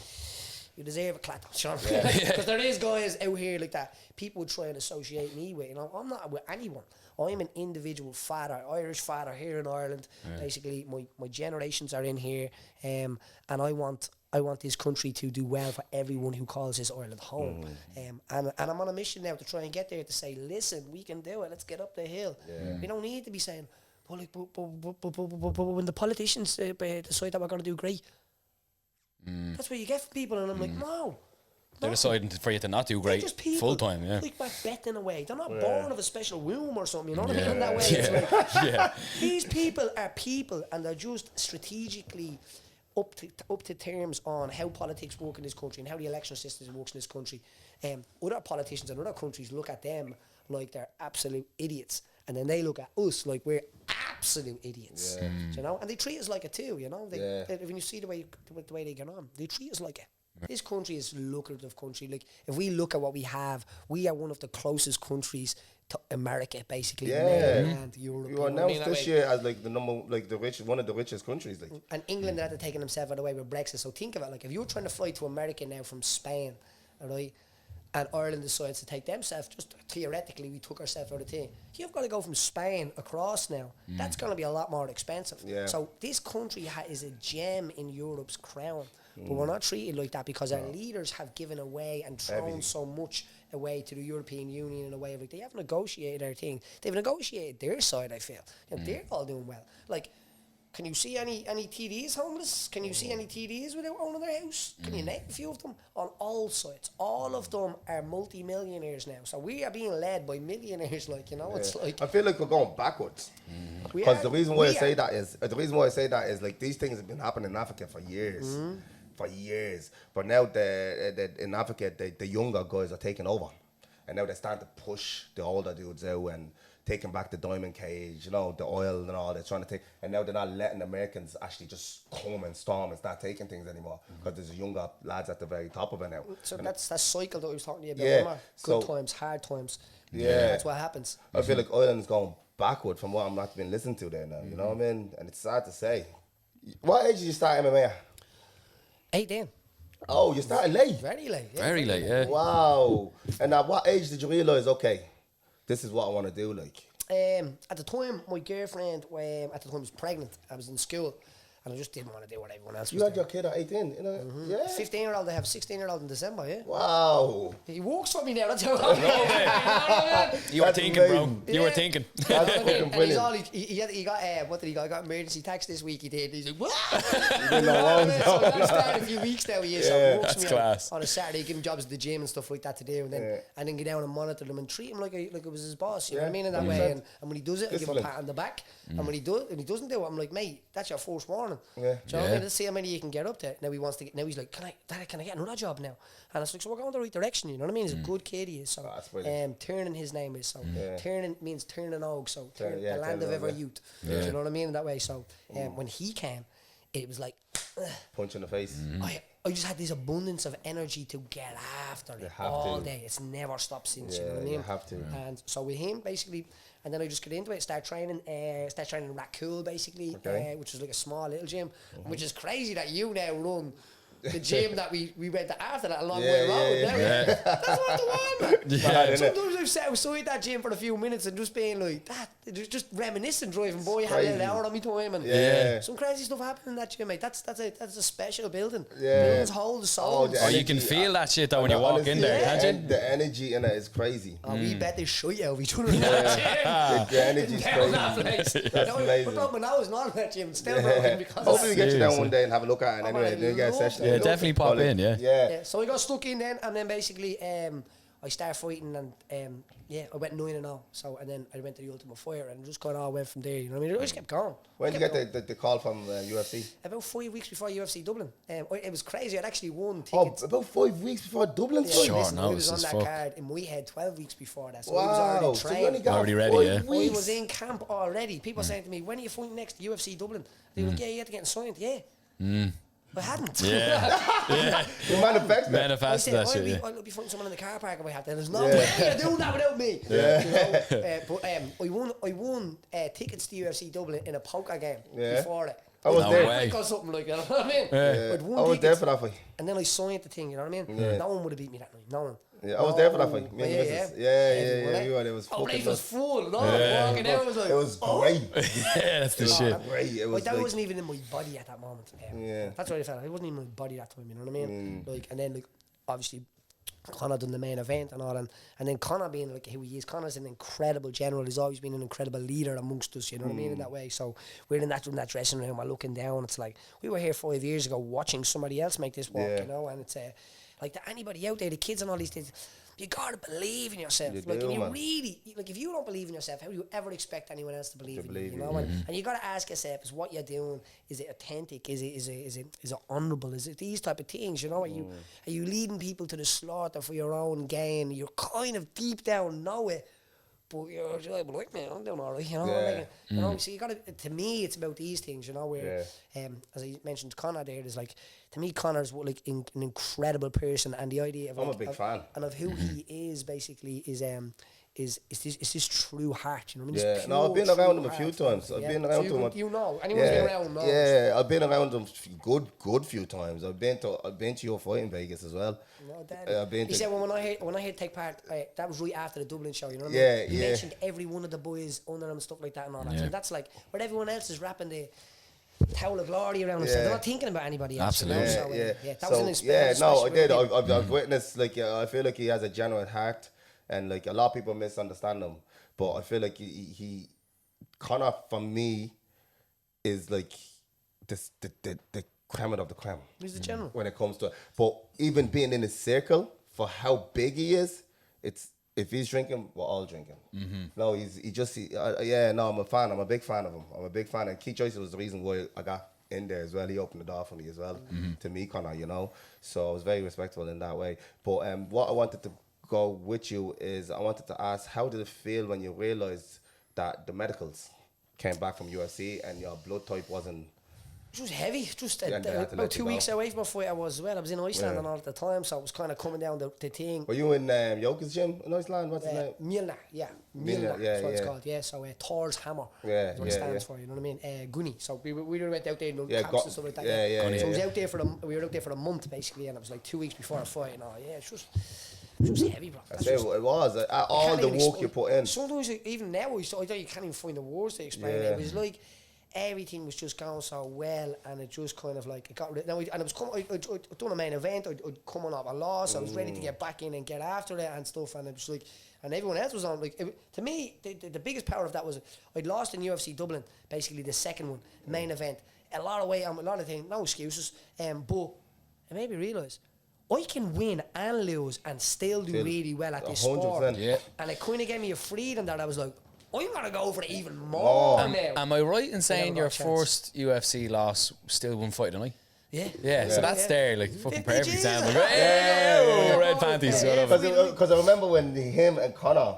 you deserve a clap. Because there is guys out here like that. People would try and associate me with. You know, I'm not with anyone. I'm an individual father, Irish father here in Ireland. Basically, my generations are in here, and I want this country to do well for everyone who calls this Ireland home. And I'm on a mission now to try and get there to say, listen, we can do it. Let's get up the hill. We don't need to be saying, but when the politicians decide that we're going to do great. That's what you get from people, and I'm like, no. They're deciding for you to not do great full time, like Macbeth in a way. They're not born of a special womb or something, you know what I mean? In that way, it's like, these people are people, and they're just strategically up to terms on how politics work in this country and how the election system works in this country. Other politicians in other countries look at them like they're absolute idiots, and then they look at us like we're absolute idiots. You know, and they treat us like it too. You know, when you see the way they get on, they treat us like it. This country is a lucrative country. Like, if we look at what we have, we are one of the closest countries to America, basically. And Europe. You are announced this year as like one of the richest countries. Like, and England had taken themselves out of the way with Brexit. So think of it, like if you're trying to fly to America now from Spain, alright, and Ireland decides to take themselves, just theoretically, we took ourselves out of the thing. You've got to go from Spain across now. That's going to be a lot more expensive. So this country is a gem in Europe's crown. But we're not treated like that because our leaders have given away and thrown so much away to the European Union in a way of like they haven't negotiated their thing. They've negotiated their side, I feel. You know, they're all doing well. Like, can you see any TDs homeless? Can you see any TDs without owning their house? Can you name a few of them? On all sides. All of them are multi-millionaires now. So we are being led by millionaires, like, you know, it's like... I feel like we're going backwards. Because the reason why I say that is like these things have been happening in Africa for years. But now in Africa, the younger guys are taking over. And now they're starting to push the older dudes out and taking back the diamond cage, you know, the oil and all. They're trying to take, and now they're not letting Americans actually just come and storm and start taking things anymore because there's younger lads at the very top of it now. So that's that cycle that I was talking to you about. Good times, hard times. That's what happens. I feel like Ireland's going backward from what I'm not being listened to there now. You know what I mean? And it's sad to say. What age did you start MMA? 18. Oh, you started late. Very late. Yeah. Very late, yeah. Wow. And at what age did you realise, okay, this is what I want to do, like? At the time, my girlfriend was pregnant. I was in school, and I just didn't want to do what everyone else was doing. You had your kid at 18, you know? Yeah. 15-year-old, I have a 16-year-old in December, yeah. Wow. He works for me now, that's how I You were thinking, bro. You were thinking. That's fucking brilliant. And he got what did he got? I got emergency tax this week, he did. He's like, what? You didn't know what was So I started a few weeks now, he is. So works That's me class. on a Saturday, give him jobs at the gym and stuff like that to do, and then get down and monitor them and treat him like it was his boss, you know what I mean, in that way. And when he does it, I give him a pat on the back. And when he doesn't do it, I'm like, mate, that's your first warning. Let's see how many you can get up to. Now he wants to get. Now he's like, can I get another job now? And it's like, so we're going the right direction. You know what I mean? He's a good kid. He is. So Turning, his name is. So Turning means turning og. So the land of ever youth. Do you know what I mean in that way? So when he came, it was like punch in the face. I just had this abundance of energy to get after it all day. It's never stopped since. You know what I mean? You have to. And so with him, basically. And then I just get into it, start training in Rackcool, basically, which is like a small little gym, which is crazy that you now run the gym that we went to after that a long way around. That's what the one, man. Yeah. Sometimes I've sat outside that gym for a few minutes and just being like that, just reminiscing driving by, having an hour on me time, and some crazy stuff happened in that gym, mate. That's a special building. Buildings hold the soul. Oh, you can feel that shit though when you walk in there, can't you? The energy in it is crazy. Oh, we bet they shit out of each other in that gym. The energy is crazy. That's amazing. We broke my nose not in that gym. Still broken because hopefully we of that. get you down one day and have a look at it anyway. And then get a session. Yeah, definitely pop in, Yeah, so I got stuck in then, and then basically I started fighting, and I went 9-0. So, and then I went to the Ultimate Fighter, and just kind of went from there. You know what I mean? I just kept going. When did you get the call from UFC? About 5 weeks before UFC Dublin. It was crazy. I'd actually won tickets. Oh, about 5 weeks before Dublin. Sure, listen, no, I was on that card in my head 12 weeks before that. So I was already so trained. you only got Already ready, 5 yeah. weeks. I was in camp already. People saying to me, when are you fighting next? UFC Dublin. They were like, yeah, you have to get signed. Yeah. I hadn't. Yeah. You manifested. I said, that shit, I'll be fighting someone in the car park if I have to. There's no way you're doing that without me. But I won tickets to UFC Dublin in a poker game before it. I was there. way. Or something like that, you know what I mean? Yeah. I'd won I was there tickets, for that fight. and then I signed the thing, you know what I mean? No one would have beat me that night, no one. Yeah, I was there for that fight. Me and the missus. Yeah. You were. It was Oh, fucking place was nuts. full. No, walking out, I was like, It was great. Yeah, that's the shit. Great. It was that like, wasn't even in my body at that moment. Yeah. That's what I felt. It wasn't even in my body that time, you know what I mean? Like, and then like obviously Conor done the main event and all, and then Conor being like who he is, Conor's an incredible general. He's always been an incredible leader amongst us, you know what I mean, in that way. So we're in that dressing room, we're looking down. It's like we were here 5 years ago watching somebody else make this walk, you know, and it's like to anybody out there, the kids and all these things. You gotta believe in yourself. You like, do, and you man. really, like, if you don't believe in yourself, how do you ever expect anyone else to believe in you? You know, and you gotta ask yourself: is what you're doing? Is it authentic? Is it honourable? Is it these type of things? You know, are you leading people to the slaughter for your own gain? You're kind of deep down know it, but you're like, man, I'm doing all right. You know, like, you know. So you gotta. To me, it's about these things. You know, where as I mentioned, Conor there is like. To me, Conor's like an incredible person, and the idea of I'm like, a big fan. and of who he is basically is this true heart, you know what I mean? Yeah, This no, I've been pure, around true him a few heart. times. I've been around him. You know, anyone's been around knows. Yeah, I've been around him good few times. I've been to your fight in Vegas as well. No, Dad. He said when I had take part, that was right after the Dublin show. You know what I mean? He mentioned every one of the boys under him and stuff like that and all that. So that's like where everyone else is wrapping the towel of glory around himself. They're not thinking about anybody else. Absolutely. You know? That was an I special did. thing. I've witnessed, like, I feel like he has a genuine heart, and like a lot of people misunderstand him, but I feel like he Conor for me is like the creme of the creme. He's the general. When it comes to, but even being in his circle for how big he is, it's. If he's drinking, we're all drinking. No, I'm a fan. I'm a big fan of him. I'm a big fan. And Keith Joyce was the reason why I got in there as well. He opened the door for me as well, to me, Conor, you know. So I was very respectful in that way. But what I wanted to go with you is I wanted to ask, how did it feel when you realised that the medicals came back from UFC and your blood type wasn't... It was heavy. Just Yeah, they had to about let 2 you weeks go. away from my fight. I was in Iceland and all at the time, so it was kind of coming down the thing. Were you in Joki's gym in Iceland? What's his name? Mjolnir, Mjolnir, Mjolnir, yeah, that's what it's yeah. called. Yeah, so Thor's hammer. Yeah, is what it yeah, stands yeah. for. You know what I mean? Gunny. So we went out there in Yeah, camps and stuff like that. yeah, So I was yeah. out there we were out there for a month basically, and it was like 2 weeks before a fight. And all. Yeah, it's just heavy, bro. I say it was. All the work you put in. Sometimes even now, I thought you can't even find the words to explain it. It was like everything was just going so well, and it just kind of like it got rid. Now, and it was I'd done a main event. I'd come on off a loss. I was ready to get back in and get after it and stuff. And it was like, and everyone else was on. Like to me, the biggest power of that was I'd lost in UFC Dublin, basically the second one, main event. A lot of things, no excuses. But it made me realise I can win and lose and still do really well at this sport. 100%. Yeah. And it kind of gave me a freedom that I was like, I'm going to go for it even more now. Am I right in saying got your a chance. first UFC loss still one fight, didn't I? Yeah. Yeah, so that's there, like, fucking perfect 50 example. G's. Hey, red panties. Yeah. Because I remember when him and Conor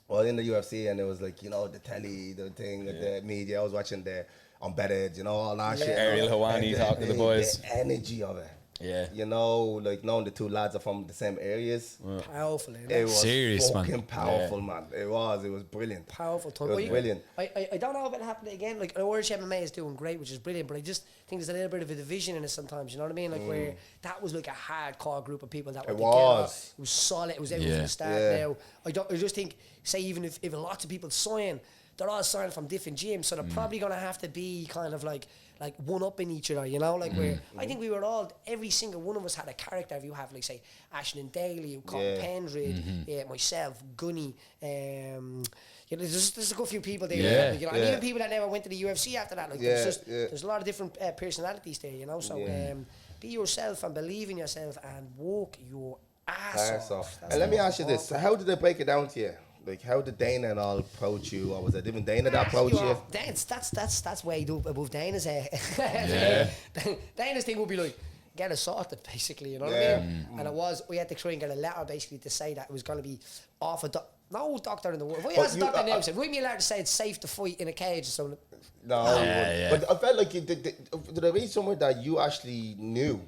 were in the UFC, and it was like, you know, the telly, the thing, the media. I was watching the Unbedded, you know, all that shit. Ariel you know, Helwani and talking to the boys. The energy of it. Yeah. You know, like knowing the two lads are from the same areas. Powerful, It was Serious, man. fucking powerful, man. It was brilliant. Powerful time. It was brilliant. I don't know if it'll happen again. Like, Irish MMA is doing great, which is brilliant, but I just think there's a little bit of a division in it sometimes, you know what I mean? Like, where that was like a hardcore group of people that were together. It was solid. It was out from the start now. I just think, say, even if lots of people sign, they're all signing from different gyms, so they're probably going to have to be kind of like one-upping each other, you know? Like, where I think we were all, every single one of us had a character. If you have, like, say, Ashton Dail, you Colin Pendred, myself, Gunny, you know, there's a good few people there, you know, and even people that never went to the UFC after that. Like, there's a lot of different personalities there, you know. So be yourself and believe in yourself and walk your ass off. And let me ask you this: so how did they break it down to you? Like, how did Dana and all approach you, or was it even Dana that approached you? That's way above Dana's. Dana's thing would be like, get us sorted, basically, you know what I mean? And we had to try and get a letter basically to say that it was going to be off no doctor in the world. If I asked a doctor now, said, would me allowed to say it's safe to fight in a cage or something? No, but I felt like did I read somewhere that you actually knew?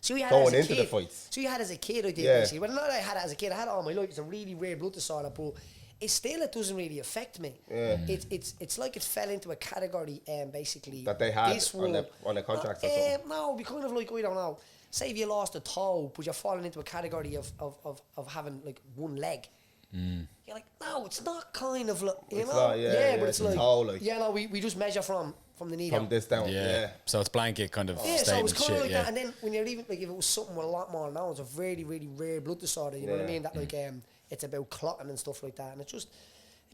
So you had going as a into kid, the fights. So you had as a kid, I did basically. Well, not that I had it as a kid. I had it all my life. It's a really rare blood disorder, but it doesn't really affect me. Yeah. It's like it fell into a category, basically. That they had on the contracts or something. No, be kind of like, I don't know. Say if you lost a toe, but you're falling into a category of having like one leg. You're like, no, it's not kind of like, you know? Not, but it's like, toe, like, yeah, no, we just measure from the knee down. From this down, So it's blanket kind of so statement it was kind shit, of like that. And then when you're even, like, if it was something with a lot more now, it's a really, really rare blood disorder, you know what I mean? That, like, it's about clotting and stuff like that. And it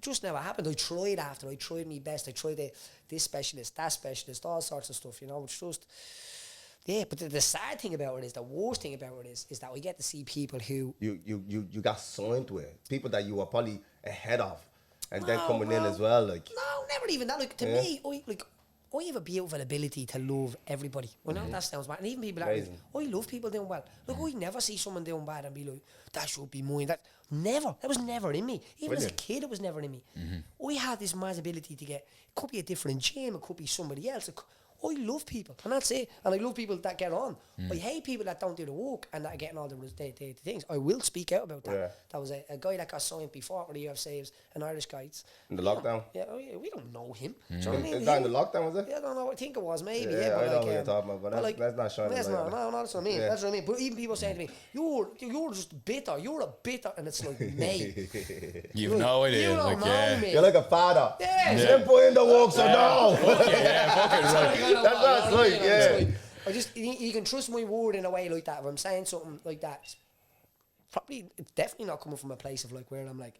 just never happened. I tried my best. I tried this specialist, that specialist, all sorts of stuff, you know? It's just... Yeah, but the sad thing about it is, the worst thing about it is that we get to see people who... You got signed with. People that you were probably ahead of. And then coming in as well, like... No, never even that. Like, to me, I have a beautiful ability to love everybody. Well, now that sounds bad. And even people that... I love people doing well. Like, I never see someone doing bad and be like, that should be mine. That was never in me. Even as a kid, it was never in me. I had this mad ability to get... It could be a different gym. It could be somebody else. I love people, and that's it. And I love people that get on. I hate people that don't do the work and that are getting all the things. I will speak out about that. Yeah. That was a guy that got signed before with the UFC, was an Irish guy. In the lockdown? We don't know him. Is that in the lockdown, was it? Yeah, I don't know. I think it was, maybe. I know what you're talking about, but that's not showing. That's not, no, that's what I mean. That's what I mean. But even people saying to me, you're just bitter. You're a bitter, and it's like, mate. You've no idea. You don't know me. You're like a father. Yeah. You didn't put in the work, so no. That's right. You can trust my word in a way like that. If I'm saying something like that, it's definitely not coming from a place of like where I'm like,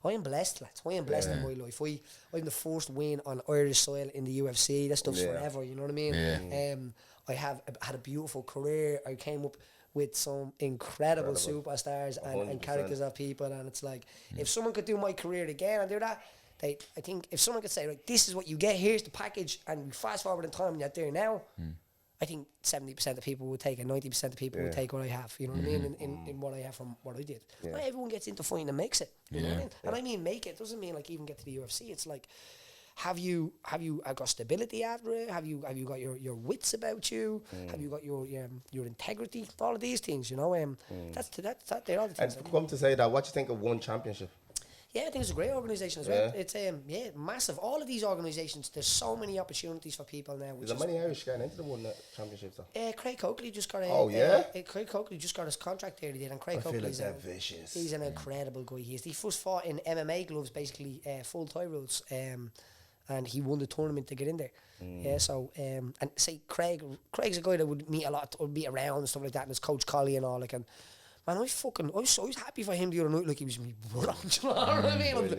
I am blessed, lads. I am blessed in my life. I'm the first win on Irish soil in the UFC. That stuff's forever, you know what I mean? Yeah. I have had a beautiful career. I came up with some incredible superstars and characters of people, and it's like, if someone could do my career again and do that, I think if someone could say, like, this is what you get, here's the package, and we fast forward in time and you're there now, I think 70% of people would take it, 90% of people would take what I have, you know what I mean, in what I have from what I did. Not everyone gets into fighting and makes it, you know what I mean? And I mean make it, doesn't mean like even get to the UFC. It's like, have you got stability after it? Have you got your wits about you? Have you got your integrity? All of these things, you know. They're all the things. And come to say that, what do you think of one championship? Yeah, I think it's a great organisation as well. It's massive. All of these organisations, there's so many opportunities for people now. Is there many Irish getting into the one championships though? Craig Coakley just got Craig Coakley just got his contract there, he did, and Craig Coakley's vicious. He's an incredible guy. He first fought in MMA gloves, basically full tie rules, and he won the tournament to get in there. Yeah, so and say Craig's a guy that would meet a lot, or meet around and stuff like that, and his coach Collie and all, like, and man, I was happy for him the other night, like he was me brother. You know what I mean?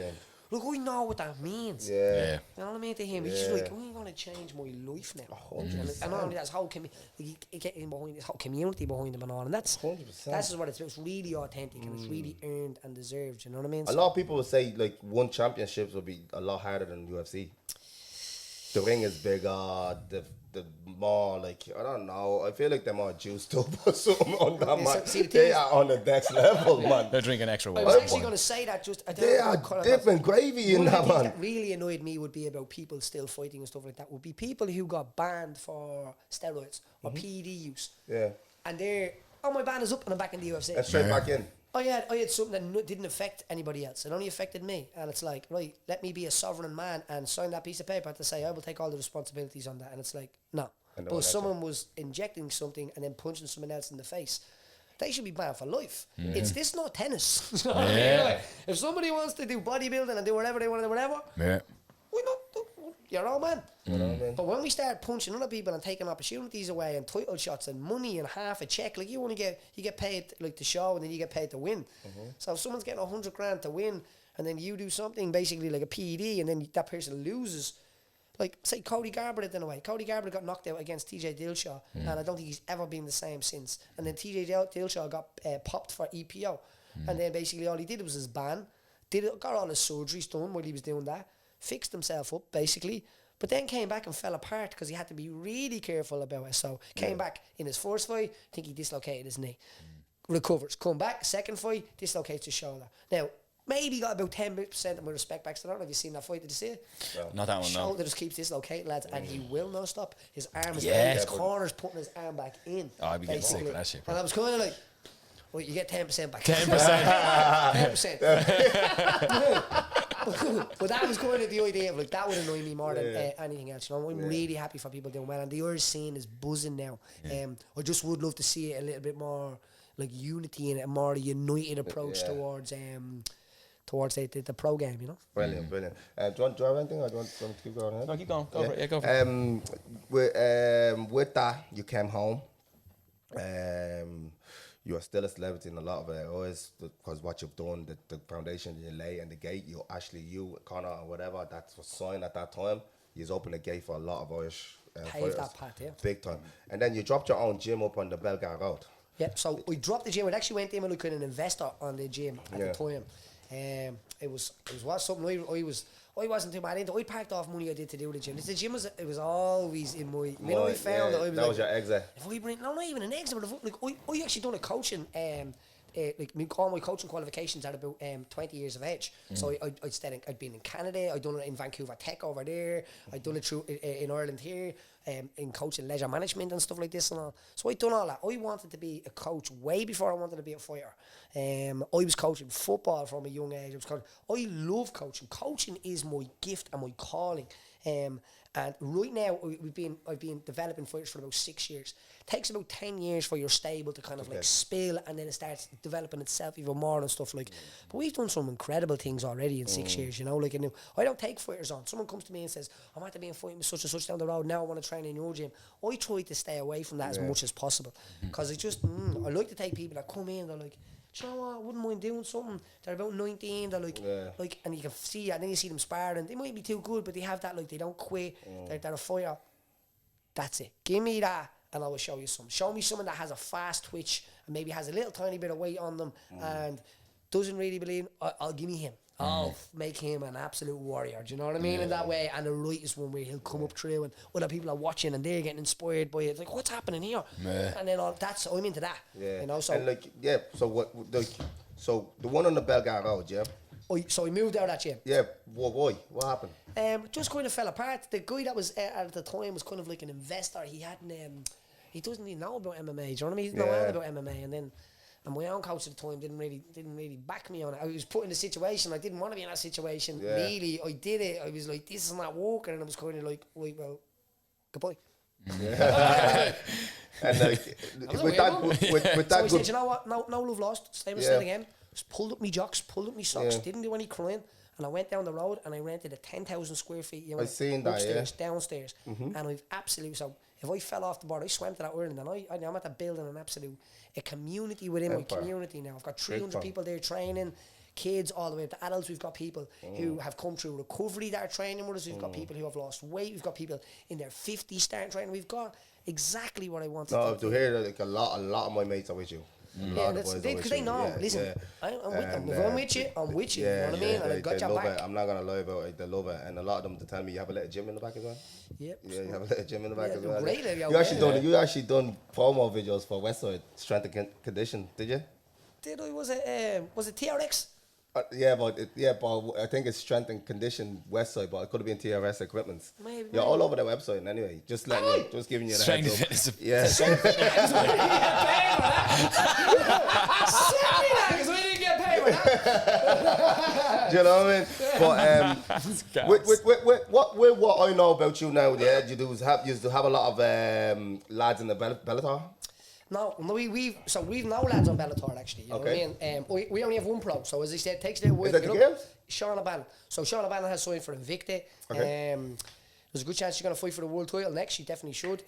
Look, I know what that means. Yeah. You know what I mean to him? He's just like, I'm going to change my life now. 100%. And not only that, his whole getting behind his whole community behind him and all, and that's 100%. That's what it's about. It's really authentic and it's really earned and deserved. You know what I mean? A lot of people would say like one championships would be a lot harder than UFC. The ring is bigger. The more, like, I don't know, I feel like they're more juiced up or something on that, man. They are on the next level, man. They're drinking extra water. I was actually going to say that, they are dipping gravy in that, man. One of the things that really annoyed me would be about people still fighting and stuff like that, would be people who got banned for steroids or PED use. Yeah. and they're, oh, my ban is up and I'm back in the UFC. And straight back in. I had something that didn't affect anybody else. It only affected me. And it's like, right, let me be a sovereign man and sign that piece of paper to say I will take all the responsibilities on that. And it's like, no. But if someone was injecting something and then punching someone else in the face, they should be banned for life. It's this, not tennis. You know what I mean? Like, if somebody wants to do bodybuilding and do whatever they want to do, whatever, we don't. You're all man. But when we start punching other people and taking opportunities away and title shots and money and half a check, like you get paid like to show and then you get paid to win. So if someone's getting $100,000 to win and then you do something basically like a PED and then that person loses, like say Cody Garber did in a way. Cody Garber got knocked out against TJ Dillashaw and I don't think he's ever been the same since. And then TJ Dillashaw got popped for EPO and then basically all he did was his ban, got all his surgeries done while he was doing that, fixed himself up basically, but then came back and fell apart because he had to be really careful about it. So came back in his first fight, I think he dislocated his knee. Recovers, come back, second fight, dislocates his shoulder. Now, maybe got about 10% of my respect back. So I don't know if you've seen that fight, did you see it? No. Not that one, no. Shoulder just keeps dislocating, lads, and he will not stop. His arm is in his corners, putting his arm back in. Oh, I'd be getting sick of that shit, bro. And I was kind of like, well, you get 10% back. 10%. 10%. But that was kind of the idea of like that would annoy me more than anything else. You know, I'm really happy for people doing well, and the Irish scene is buzzing now. I just would love to see it a little bit more like unity in it, a more united approach towards the pro game. You know. Brilliant. Do you have anything, or do you want to keep going ahead? No, keep going. Go for it. Yeah, go for it. With that, you came home. You are still a celebrity in a lot of areas because what you've done, the foundation you lay and the gate, you, Connor, or whatever, that was signed at that time. You've opened the gate for a lot of Irish fighters. that path, yeah. Big time. And then you dropped your own gym up on the Belgar Road. Yeah, so we dropped the gym. We actually went in and looked at an investor on the gym at the time. It was something I wasn't too bad into. I parked off money I did to do the gym. The gym was always in my. I found that I was that was your exit. If I bring not even an exit, but like I actually done a coaching. All my coaching qualifications at about 20 years of age. So I'd been in Canada, I'd done it in Vancouver Tech over there, I'd done it through in Ireland here, in coaching leisure management and stuff like this and all. So I'd done all that. I wanted to be a coach way before I wanted to be a fighter. I was coaching football from a young age. I love coaching. Coaching is my gift and my calling. And right now, I've been developing fighters for about 6 years. It takes about 10 years for your stable to kind of like spill, and then it starts developing itself even more and stuff like. But we've done some incredible things already in 6 years, you know. Like, I don't take fighters on. Someone comes to me and says, "I'm at to be fighting with such and such down the road. Now I want to train in your gym." I try to stay away from that as much as possible because I like to take people that come in. They're like, "You know what, I wouldn't mind doing something." They're about 19, they're like, and you can see, and then you see them sparring. They might be too good, but they have that, like, they don't quit. They're a fighter. That's it. Give me that, and I will show you some. Show me someone that has a fast twitch and maybe has a little tiny bit of weight on them and doesn't really believe. I'll give me him. I'll make him an absolute warrior. Do you know what I mean? In that way, and the rightest one where he'll come up through, and other people are watching and they're getting inspired by it. It's like, what's happening here? And then I'm into that. Yeah. You know, so and so what? So the one on the Belgar Road, yeah. So we moved out of that gym. Yeah. Why? What happened? Just kind of fell apart. The guy that was at the time was kind of like an investor. He hadn't. He doesn't even know about MMA. Do you know what I mean? He didn't know anything about MMA, and my own coach at the time didn't really back me on it. I was put in a situation I didn't want to be in that situation. Really, I did it. I was like, this is not working, and I was kind of like, right, well, goodbye. And like with that, so I said, you know what? No love lost. Stay with again. Just pulled up me jocks, pulled up me socks, didn't do any crying, and I went down the road and I rented a 10,000 square feet unit. I seen that, upstairs, downstairs, and I've absolutely if I fell off the board, I swam to that Ireland, and I'm at that building a community within my community now. I've got 300 people there training, kids all the way up to adults. We've got people who have come through recovery that are training with us. We've got people who have lost weight. We've got people in their 50s starting training. We've got exactly what I wanted. No, to hear that, like a lot of my mates are with you. Because they know. Listen, I'm with them. If I'm with you, I'm with you. You know what I mean? And I got your back. I'm not gonna lie about it. They love it, and a lot of them to tell me you have a little gym in the back as well. Yep. Yeah, you have a little gym in the back as well. Great, you actually done promo videos for Westside Strength and Condition, did you? Did I? Was it TRX? but I think it's strength and condition website, but it could have been TRS equipment. Maybe. You're all over the website anyway. Just giving you the Strength heads up. fitness. Yeah. Send me that, because we didn't get paid for that. Do you know what I mean? But with what I know about you now, yeah, you do have a lot of lads in the Bellator. No, we've no lads on Bellator actually. You know what I mean? We only have one pro, so as I said, it takes a little while. Is that the girls? Shauna Bannon. So Shauna Bannon has signed for Invicta. Okay. There's a good chance she's going to fight for the world title next. She definitely should.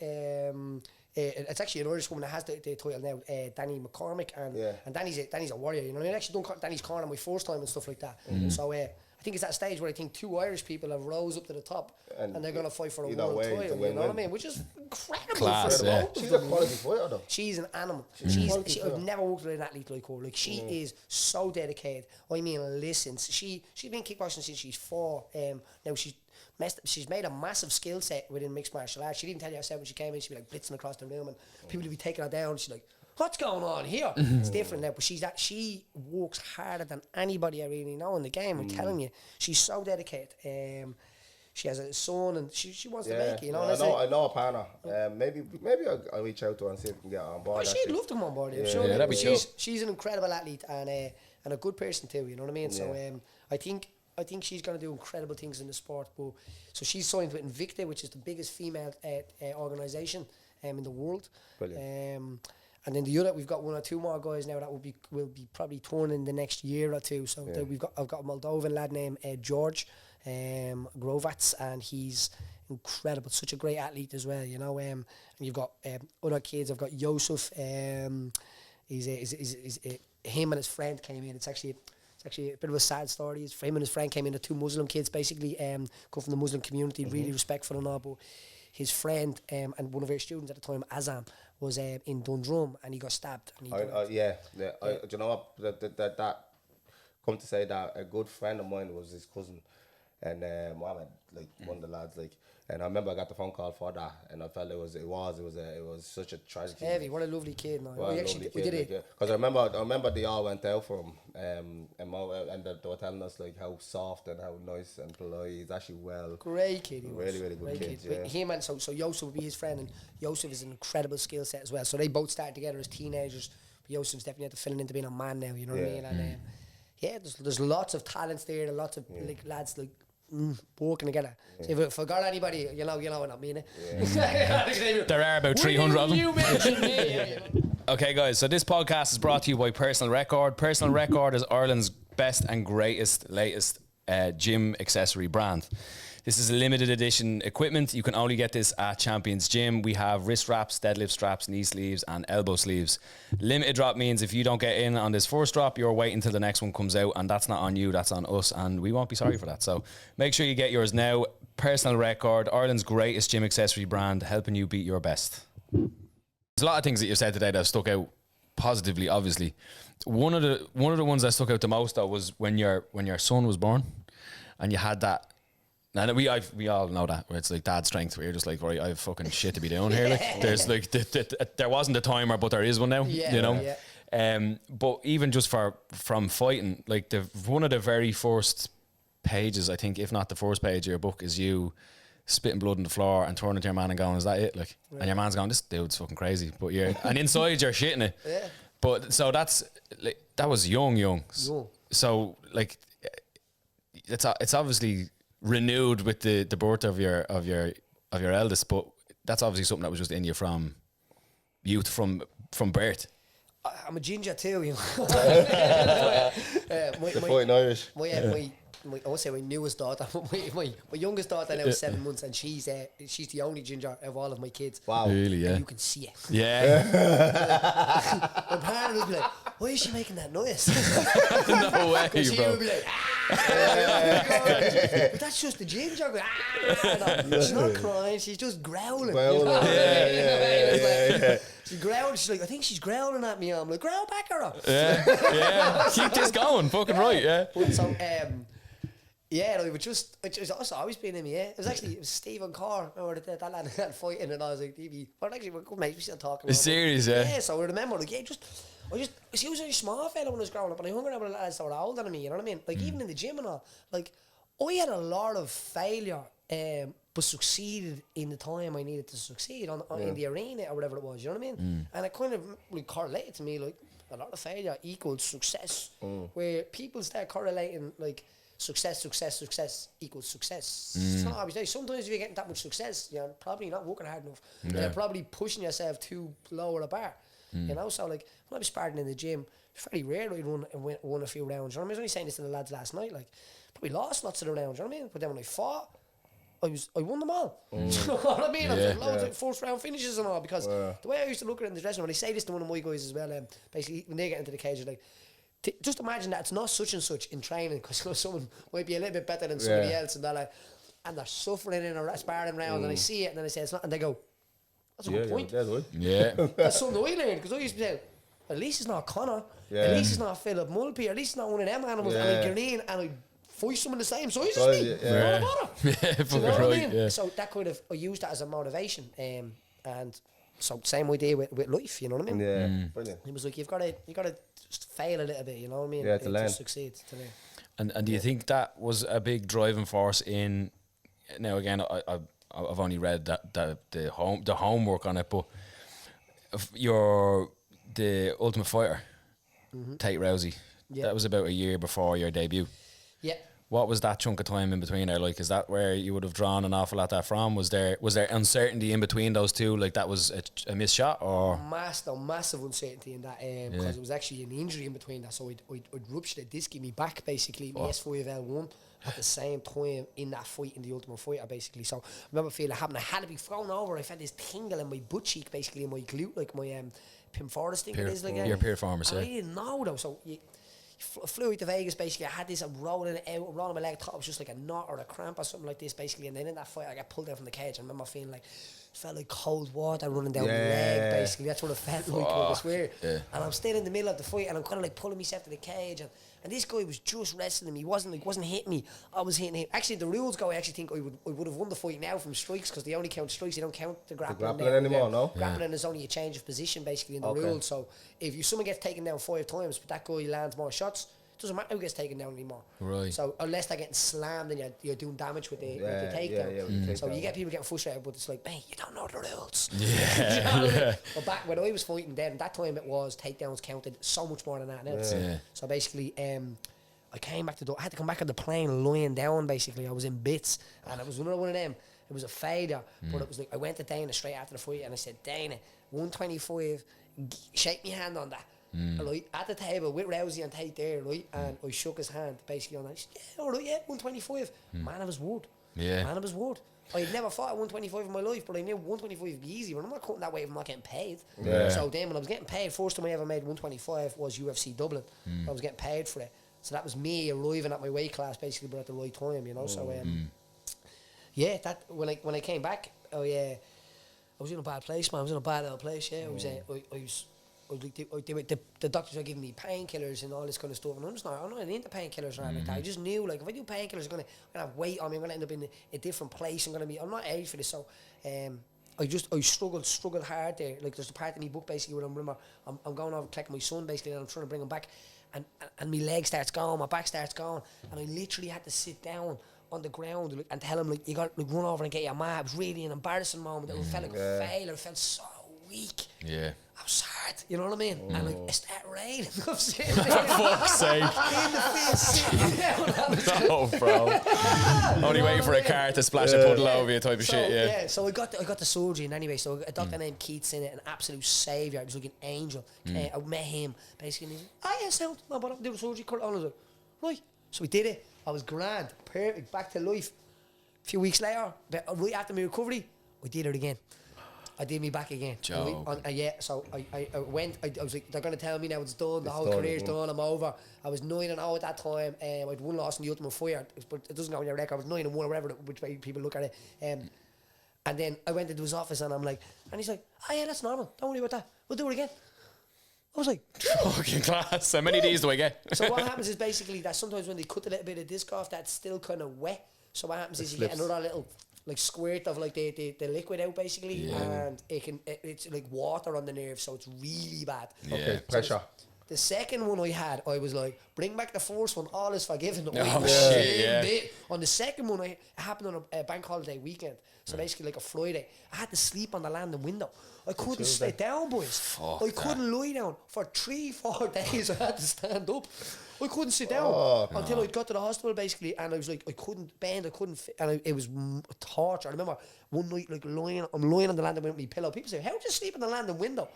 It's actually an Irish woman that has the title now, Danny McCormick, and Danny's a warrior. You know, I actually done Danny's corner my first time and stuff like that. So I think it's that stage where I think 2 Irish people have rose up to the top, and they're going to fight for a world title. You know what I mean? Which is incredible. Class, for yeah. She's a quality fighter, though. She's an animal. I've never worked with an athlete like her. Like she is so dedicated. I mean, listen, she's been kickboxing since she's 4. Now she's made a massive skill set within mixed martial arts. She didn't tell you herself when she came in. She'd be like blitzing across the room, and people would be taking her down. She's like, "What's going on here?" It's different now, but she works harder than anybody I really know in the game. I'm telling you, she's so dedicated. She has a son, and she wants to make it. You know, I know a partner. Maybe I'll reach out to her and see if we can get her on board. She'd love to come on board. Yeah, that'd be cool. She's an incredible athlete and a good person too. You know what I mean? Yeah. So I think she's going to do incredible things in the sport. But so she's signed with Invicta, which is the biggest female organisation in the world. Brilliant. And then the other, we've got 1 or 2 more guys now that will be probably touring in the next year or two. So I've got a Moldovan lad named George Grovats, and he's incredible, such a great athlete as well. You know, and you've got other kids. I've got Yosef. He's him and his friend came in. It's actually a bit of a sad story. Him and his friend came in. The 2 Muslim kids basically come from the Muslim community, really respectful and all. But his friend and one of our students at the time, Azam, was in Dundrum, and he got stabbed. And do you know what? That come to say that a good friend of mine was his cousin, and Mohammed, like one of the lads, like. And I remember I got the phone call for that, and I felt it was such a tragic. Heavy, what a lovely kid! No, we did it because I remember they all went out for him, and they were telling us like how soft and how nice and polite. He's actually great kid. He really good kid. Yeah. Him and so Yosef would be his friend, and Yosef is an incredible skill set as well. So they both started together as teenagers. But Yosef's definitely had to fill into being a man now. You know what I mean? And there's lots of talents there, and lots of like lads like. Working together. So if I forgot anybody, you know what I mean. There are about 300 of them. You mentioned me. Okay, guys, so this podcast is brought to you by Personal Record. Personal Record is Ireland's best and greatest, latest gym accessory brand. This is a limited edition equipment. You can only get this at Champions Gym. We have wrist wraps, deadlift straps, knee sleeves, and elbow sleeves. Limited drop means if you don't get in on this first drop, you're waiting until the next one comes out, and that's not on you, that's on us, and we won't be sorry for that. So make sure you get yours now. Personal Record, Ireland's greatest gym accessory brand, helping you beat your best. There's a lot of things that you've said today that have stuck out positively, obviously. One of the ones that stuck out the most, though, was when your son was born, and you had that. Now we all know that where it's like dad strength, where you're just like, right, I have fucking shit to be doing here. Like, there's like there wasn't a timer, but there is one now. You know. Yeah. But even just from fighting, like one of the very first pages, I think, if not the first page of your book, is you spitting blood on the floor and turning to your man and going, "Is that it?" Like, and your man's going, "This dude's fucking crazy," but and inside you're shitting it. Yeah. But so that's like that was young. So like, it's obviously renewed with the birth of your eldest, but that's obviously something that was just in you from youth, from birth. I'm a ginger too, you know. The fighting Irish. I won't say my newest daughter, but my youngest daughter now is 7 months, and she's the only ginger of all of my kids. Wow. Really, yeah. And you can see it. Yeah. My partner would be like, "Why is she making that noise?" No way, bro. She would be like, but that's just the ginger. No, she's not crying, she's just growling. Yeah. She's growling. She's like, "I think she's growling at me." I'm like, "Growl back her up." Yeah. Keep this going. Fucking right, yeah. But so, Yeah, no, it was also always been in me, yeah. It was Stephen Carr, remember that lad that fighting, and I was like, but actually, we're good mates, we still talking. It's serious, yeah. Yeah, so I remember, like, he was a small fella when I was growing up, and I hung around with lads that were older than me, you know what I mean? Like, even in the gym and all, like, I had a lot of failure, but succeeded in the time I needed to succeed in the arena or whatever it was, you know what I mean? And it kind of like correlated to me, like, a lot of failure equals success, where people start correlating, like, success equals success. It's not always there. Sometimes if you're getting that much success, you're probably not working hard enough. You're probably pushing yourself too low at a bar. You know, so like when I was sparring in the gym, it's very rare I'd won a few rounds. You know what I mean? I was only saying this to the lads last night, like probably lost lots of the rounds, you know what I mean? But then when I fought, I won them all. You know what I mean? I was loads of first round finishes and all, because the way I used to look at it in the dressing room, and I say this to one of my guys as well, basically when they get into the cage, they're like, just imagine that it's not such and such in training, because someone might be a little bit better than somebody else, and they're like, and they're suffering in a sparring round, and I see it, and then I say it's not, and they go, that's a good point. That's something I learned, because I used to say, at least it's not Connor, at least it's not Philip Mulpey, at least it's not one of them animals, and I get in and I fight someone the same size as me. No bother. You know what I mean? So that kind of, I used that as a motivation, and so same idea with life, you know what I mean? Yeah, brilliant. It was like you've got to just fail a little bit, you know what I mean? Yeah, to learn. Just succeed to learn. And do you think that was a big driving force in? Now again, I've only read the homework on it, but the Ultimate Fighter, Tate Rousey, that was about a year before your debut. Yeah. What was that chunk of time in between there like? Is that where you would have drawn an awful lot that from? Was there uncertainty in between those two? Like that was a missed shot, or massive uncertainty in that, because it was actually an injury in between that. So I'd ruptured a disc in my back, basically, my S5L1 at the same time in that fight, in the Ultimate Fighter, basically. So I remember feeling it happened. I had to be thrown over. I felt this tingle in my butt cheek, basically, in my glute, like my pimformis thing. It is like your piriformis, yeah. I didn't know though. So flew out to Vegas, basically. I had this rolling my leg, thought it was just like a knot or a cramp or something like this, basically. And then in that fight, I got pulled out from the cage. I remember feeling like, it felt like cold water running down my leg, basically. That's what it felt like. It was weird. And I'm still in the middle of the fight, and I'm kind of like pulling myself to the cage, and this guy was just wrestling me. He wasn't hitting me. I was hitting him. Actually, the rules go, I actually think I would have won the fight now from strikes, because they only count strikes. They don't count the grappling anymore, no? Grappling is only a change of position, basically, in the rules. So if someone gets taken down 5 times, but that guy lands more shots, it doesn't matter who gets taken down anymore. Right. So unless they're getting slammed and you're doing damage with the takedown. So you get people getting frustrated, but it's like, man, you don't know the rules. Yeah. You know what I mean? But back when I was fighting then, that time it was takedowns counted so much more than that now. Yeah. So basically, I came back I had to come back on the plane lying down, basically. I was in bits, and it was another one of them. It was a failure, but it was like, I went to Dana straight after the fight, and I said, Dana, 125, shake me hand on that. Right, at the table with Rousey and Tate there, right, and I shook his hand basically on that. He said, yeah, all right, yeah, 125. Man of his word. Yeah. Man of his word. I had never fought at 125 in my life, but I knew 125 would be easy. But I'm not cutting that weight if I'm not getting paid. Yeah. So then when I was getting paid, first time I ever made 125 was UFC Dublin. I was getting paid for it. So that was me arriving at my weight class basically, but at the right time, you know. So yeah, that when I came back, I was in a bad place, man. I was in a bad little place. Yeah, the doctors were giving me painkillers and all this kind of stuff, and I'm not into painkillers or anything like that. I just knew, like, if I do painkillers, I'm gonna have weight on me. I'm gonna end up in a different place. I'm not aged for this. So I struggled hard there. Like, there's a part in my book basically where I'm going over collecting my son basically, and I'm trying to bring him back, and my leg starts going, my back starts going, and I literally had to sit down on the ground and tell him, like, you got to run over and get your ma. It was really an embarrassing moment. It felt like a failure. It felt so weak. Yeah. I was hard, you know what I mean? And like, it started raining. I'm sitting there. For fuck's sake. In the field, sitting down. No, bro. Only waiting for a car to splash a puddle over you type of shit, yeah. Yeah, so I got the surgery, and anyway, so a doctor named Keith's in it, an absolute saviour. He was like an angel. I met him, basically, and he said, yeah, sound, no, but I'll do the surgery, cut it on. I was like, right. So we did it. I was grand, perfect, back to life. A few weeks later, right after my recovery, I did it again. I did me back again. Yeah, so I went. I was like, they're going to tell me now it's done. The whole career's done. I'm over. I was 9-0 at that time. I'd won loss in the Ultimate Fighter, but it doesn't go on your record. I was 9-1 or whatever, which way people look at it. And then I went into his office, and I'm like, and he's like, oh yeah, that's normal. Don't worry about that. We'll do it again. I was like, Fucking class. How many of these do I get? so what happens is basically that sometimes when they cut a little bit of disc off, that's still kind of wet. So what happens is you get another little like squirt of like the liquid out basically, and it's like water on the nerve, so it's really bad. Okay, pressure. The second one I had, I was like, bring back the first one, all is forgiven. On the second one, it happened on a bank holiday weekend. So basically like a Friday. I had to sleep on the landing window. I couldn't sit down, boys. I couldn't lie down. For 3-4 days, I had to stand up. I couldn't sit down until I got to the hospital, basically, and I was like, I couldn't bend, I couldn't fit, and it was torture. I remember one night, like, I'm lying on the landing window with my pillow. People say, how'd you sleep on the landing window?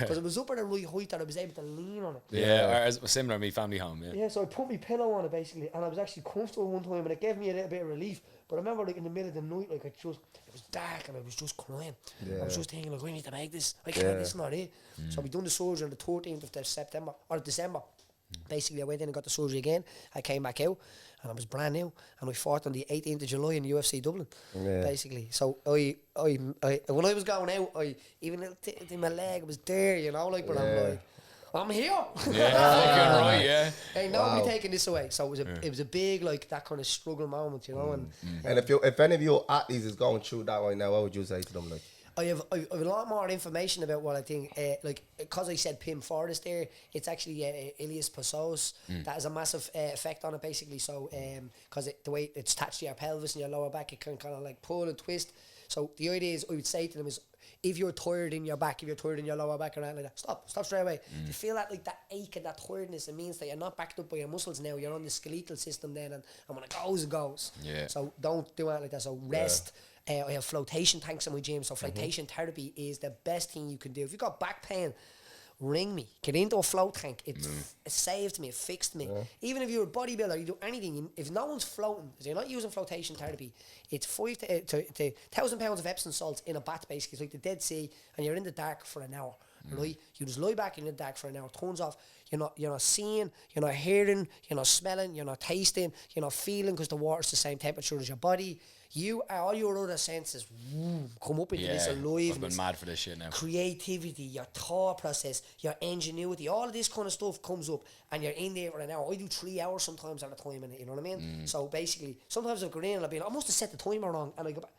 Because it was up at a right height that I was able to lean on it. Yeah, similar to me family home, Yeah, so I put my pillow on it, basically, and I was actually comfortable one time, and it gave me a little bit of relief. But I remember, like, in the middle of the night, like, it was dark, and I was just crying. I was just thinking, like, I need to make this. I can't, this is not it. So we done the surgery on the 13th of December. Basically, I went in and got the surgery again. I came back out, and I was brand new. And I fought on the 18th of July in UFC Dublin, basically. So I when I was going out, even little in my leg was there, you know, like, but I'm like, I'm here. Yeah, right, yeah. Ain't nobody taking this away. So it was a big, like, that kind of struggle moment, you know. And if any of your athletes is going through that right now, what would you say to them, like? I have a lot more information about what I think, like, because I said Pim Forrest there, it's actually Ilias Passos that has a massive effect on it, basically. So, because the way it's attached to your pelvis and your lower back, it can kind of like pull and twist. So the idea is, I would say to them is, if you're tired in your back, if you're tired in your lower back or anything like that, stop straight away. If you feel that, like, that ache and that tiredness, it means that you're not backed up by your muscles now, you're on the skeletal system then, and when it goes, it goes. Yeah. So don't do it like that. So rest. I have flotation tanks in my gym, so flotation therapy is the best thing you can do. If you've got back pain, ring me. Get into a float tank. It saved me. It fixed me. Even if you're a bodybuilder, you do anything. If no one's floating, so you're not using flotation therapy, it's 5 to 1,000 pounds of Epsom salts in a bath, basically. It's like the Dead Sea, and you're in the dark for an hour. Right? You just lie back in the dark for an hour. Turns off. You're not seeing. You're not hearing. You're not smelling. You're not tasting. You're not feeling, because the water's the same temperature as your body. All your other senses come up into this aliveness. I've been mad for this shit now. Creativity, your thought process, your ingenuity, all of this kind of stuff comes up, and you're in there for an hour. I do 3 hours sometimes at a time in it, you know what I mean? So basically, sometimes I've gone in and I've been, I must have set the timer wrong, and I go back,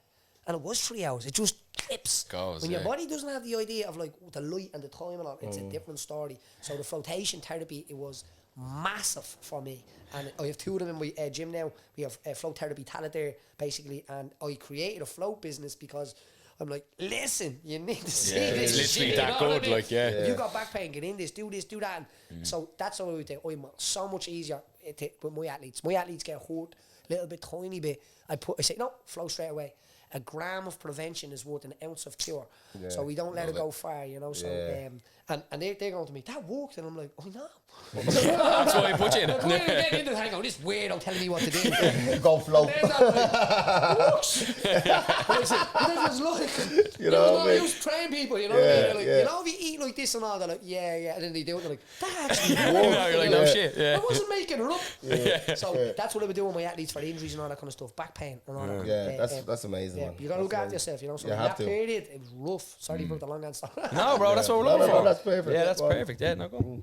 and it was 3 hours. It just clips. When your body doesn't have the idea of, like, the light and the time and all, it's a different story. So the flotation therapy, it was massive for me, and I have 2 of them in my gym now. We have float therapy talent there, basically, and I created a float business because I'm like, listen, you need to see this. It's literally shit, that you know good, what I mean? like, If you got back pain, get in this, do that. And so that's how I would think. I'm so much easier with my athletes. My athletes get hurt a little bit, tiny bit. I say, no, flow straight away. A gram of prevention is worth an ounce of cure. So we don't let it go far, you know. So and they're going to me, that worked, and I'm like, oh no. That's why I put you in it. I'm getting into the hang on, this weirdo telling me what to do. Go float. Works. Like, you know what I mean? You train people, you know what I mean? Like, you know, if you eat like this and all, they're like, yeah, and then they do it, they're like, that actually worked. You're like, no shit. I wasn't making it up. So that's what I would do with my athletes for injuries and all that kind of stuff, back pain and all that. Yeah, that's amazing, man. You got to look after yourself, you know. So that period, it was rough. Sorry about the long answer. No, bro, that's what we're looking for. That's perfect. Yeah, that's perfect. Yeah, no, go.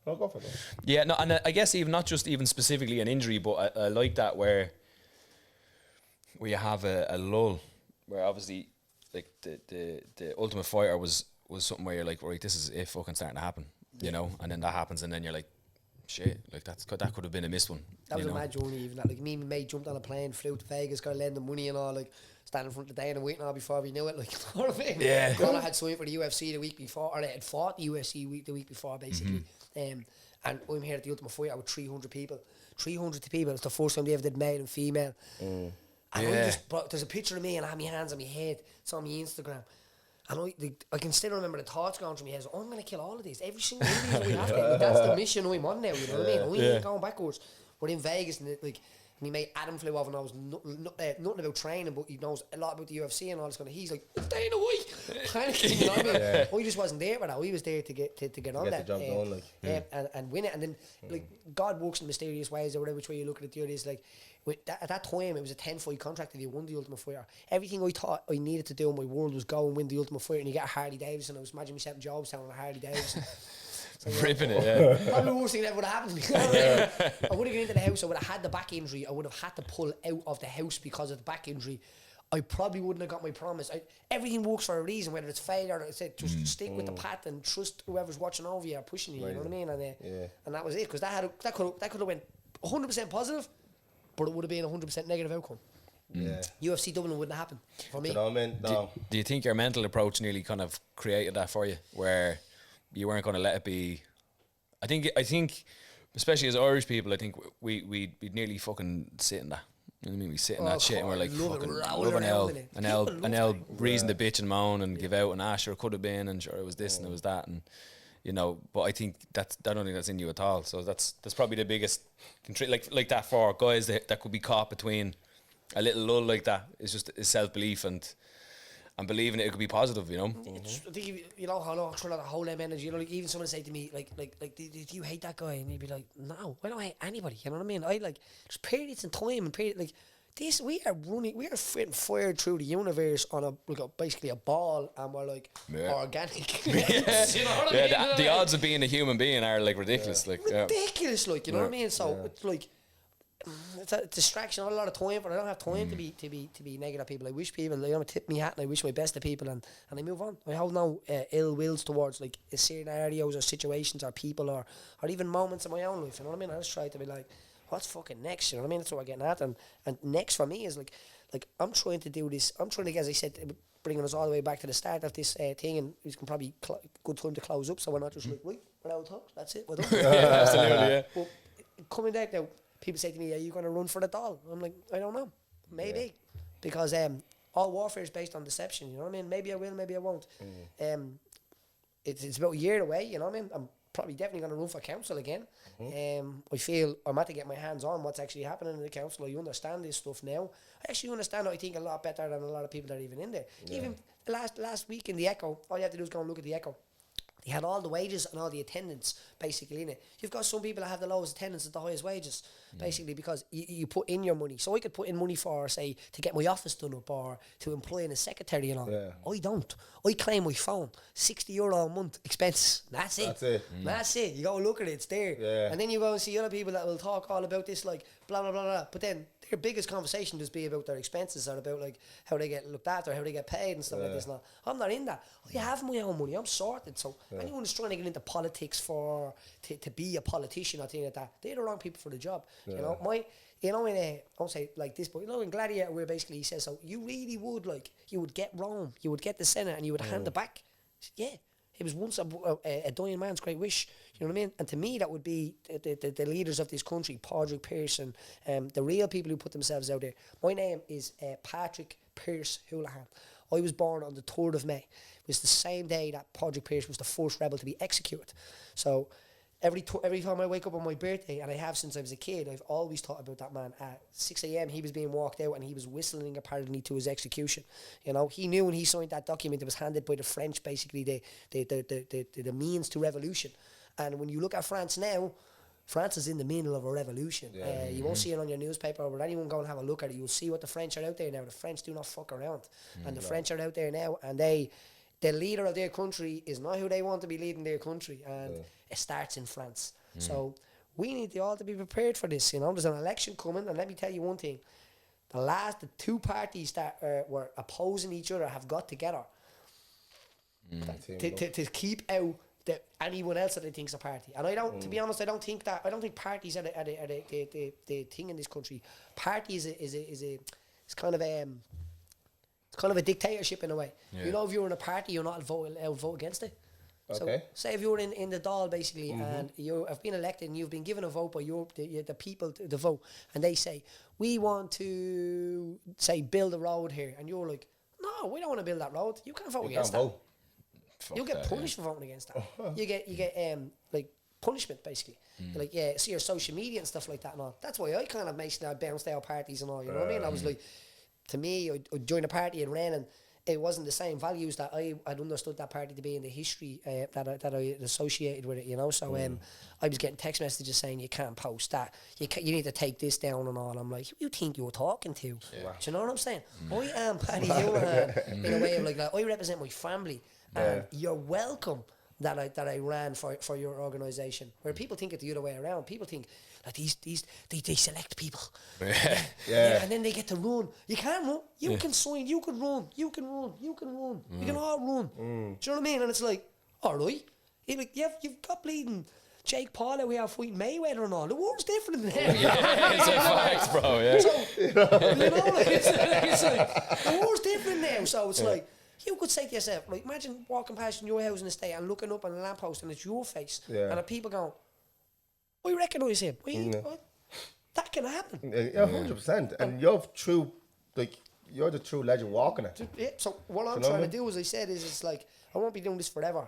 Go for it. Yeah, no, and I guess even not just even specifically an injury, but I like that where you have a lull, where obviously, like, the Ultimate Fighter was something where you're like, right, this is it fucking starting to happen, you know, and then that happens, and then you're like, shit, like that could have been a missed one. That was a mad journey, even that. Like, me and my mate jumped on a plane, flew to Vegas, got to lend the money and all, like, standing in front of the day and waiting all before we knew it, like, you know what I mean? Yeah. Conor had signed for the UFC the week before, or they had fought the UFC the week before, basically. And I'm here at the Ultimate Fighter with 300 people. 300 people. It's the first time they ever did male and female. And there's a picture of me, and I have my hands on my head. It's on my Instagram. And I can still remember the thoughts going through my head. So, I'm going to kill all of these. Every single one of these we have to. Like, that's the mission I'm on now, you know what I mean? We ain't going backwards. We're in Vegas, and my mate Adam flew over and knows nothing about training, but he knows a lot about the UFC and all this kind of. He's like, Dana White. panicking, you know what I mean? I just wasn't there for that. I was there to get on get that. the job done, like. And win it. And then, like, God works in mysterious ways, or whatever which way you look at it. Is like, at that time, it was a 10-fight contract if you won the Ultimate Fighter. Everything I thought I needed to do in my world was go and win the Ultimate Fighter, and you get a Harley Davidson. I was imagining myself in Jobstown on a Harley Davidson. So, Ripping it, yeah. Probably the worst thing that would have happened to me. I would have gone into the house, I would have had the back injury, I would have had to pull out of the house because of the back injury. I probably wouldn't have got my promise. Everything works for a reason, whether it's failure or just stick with the path and trust whoever's watching over you or pushing you, you know what I mean? And that was it, because that could have went 100% positive, but it would have been a 100% negative outcome. Yeah. UFC Dublin wouldn't happen for me. You know what I mean? No. Do you think your mental approach nearly kind of created that for you, where you weren't going to let it be? I think, especially as Irish people, I think we'd nearly fucking sit in that. You know what I mean? We sit in that shit and we're like, fucking love an L reason to bitch and moan and give out, and sure it could have been, and sure it was this and it was that, and you know. But I think I don't think that's in you at all. So that's probably the biggest like that for guys that could be caught between a little lull like that. Is just self belief and believing it could be positive, you know. I think you know how trying to hold them energy. You know, like even someone say to me, like, do you hate that guy? And you'd be like, no, I don't hate anybody. You know what I mean? I like there's periods in time and period like this. We are fired through the universe on basically a ball, and we're like organic. You know what I mean? The odds of being a human being are like ridiculous, ridiculous, like you know what I mean. So it's like. It's a distraction. I have a lot of time, but I don't have time to be negative at people. I wish people, I tip me hat and I wish my best to people, and I move on. I have no ill wills towards like scenarios or situations or people or even moments in my own life. You know what I mean? I just try to be like, what's fucking next? You know what I mean? That's what we're getting at. And next for me is like I'm trying to do this. I'm trying to, as I said, bringing us all the way back to the start of this thing, and we can probably good time to close up, so we're not just like, right, we're out of talk. That's it. We're done. Absolutely. Yeah. But coming back now. People say to me, are you going to run for the Dail? I'm like, I don't know. Maybe. Because all warfare is based on deception, you know what I mean? Maybe I will, maybe I won't. It's about a year away, you know what I mean? I'm probably definitely going to run for council again. I feel I'm at to get my hands on what's actually happening in the council. I understand this stuff now. I actually understand it, I think, a lot better than a lot of people that are even in there. Yeah. Even last week in the Echo, all you have to do is go and look at the Echo. They had all the wages and all the attendance basically in it. You've got some people that have the lowest attendance and the highest wages, basically because you put in your money. So I could put in money for, say, to get my office done up or to employ in a secretary and all. Yeah. I don't. I claim my phone, €60 a month expense. That's it. That's it. You go look at it, it's there. Yeah. And then you go and see other people that will talk all about this, like blah, blah, blah, blah. But then their biggest conversation just be about their expenses or about like how they get looked after, how they get paid and stuff like this. And I'm not in that. I have my own money. I'm sorted. So anyone who's trying to get into politics to be a politician or thing like that, they're the wrong people for the job. Yeah. You know, in I won't say like this, but you know, in Gladiator, where basically he says, so you really would like, you would get Rome, you would get the Senate, and you would hand it back. Yeah. It was once a dying man's great wish, you know what I mean? And to me, that would be the leaders of this country, Padraig Pearson, the real people who put themselves out there. My name is Patrick Pearce Holohan. I was born on the 3rd of May. It was the same day that Padraig Pearce was the first rebel to be executed. So every time I wake up on my birthday, and I have since I was a kid, I've always thought about that man. At 6 a.m. he was being walked out and he was whistling apparently to his execution. You know, he knew when he signed that document, it was handed by the French, basically the means to revolution. And when you look at France now, France is in the middle of a revolution. Yeah. You won't see it on your newspaper, but anyone go and have a look at it, you'll see what the French are out there now. The French do not fuck around. And the French are out there now, and the leader of their country is not who they want to be leading their country, and it starts in France. So we need to all to be prepared for this. You know, there's an election coming, and let me tell you one thing: the two parties that were opposing each other have got together to keep out anyone else that they think's a party. And I don't, to be honest, I don't think parties are the thing in this country. Party is kind of a dictatorship in a way. Yeah. You know, if you're in a party, you're not allowed to vote against it. Okay. So, say if you're in the Dail, basically, and you have been elected and you've been given a vote by the people to vote, and they say, we want to, say, build a road here, and you're like, no, we don't want to build that road. You can't vote against that. You'll get punished for voting against that. You get like punishment, basically. Like, see your social media and stuff like that and all. That's why I kind of bounced out parties and all, you know what I mean? I was like, to me, I'd join a party, I'd ran, and it wasn't the same values that I'd understood that party to be in the history that I associated with it, you know. So I was getting text messages saying you can't post that, you need to take this down and all. I'm like, who you think you're talking to? Do you know what I'm saying? I am Paddy Holohan in a way of like I represent my family, and you're welcome that I ran for your organisation. Where people think it the other way around. People think like they select people. And then they get to run. You can't run. You can sign. You can run. You can run. You can run. We can all run. Do you know what I mean? And it's like, all right. You've got bleeding Jake Paul out here fighting Mayweather and all. The world's different than him. It's a fact, bro. Yeah. So, you know, like, it's like the world's different now. So it's like, you could say to yourself, like, imagine walking past your house in the state and looking up on a lamppost and it's your face, and the people going, I recognise him. That can happen. Yeah, 100%. And you're the true legend walking it. Yeah, so what I'm trying to do, as I said, is it's like I won't be doing this forever.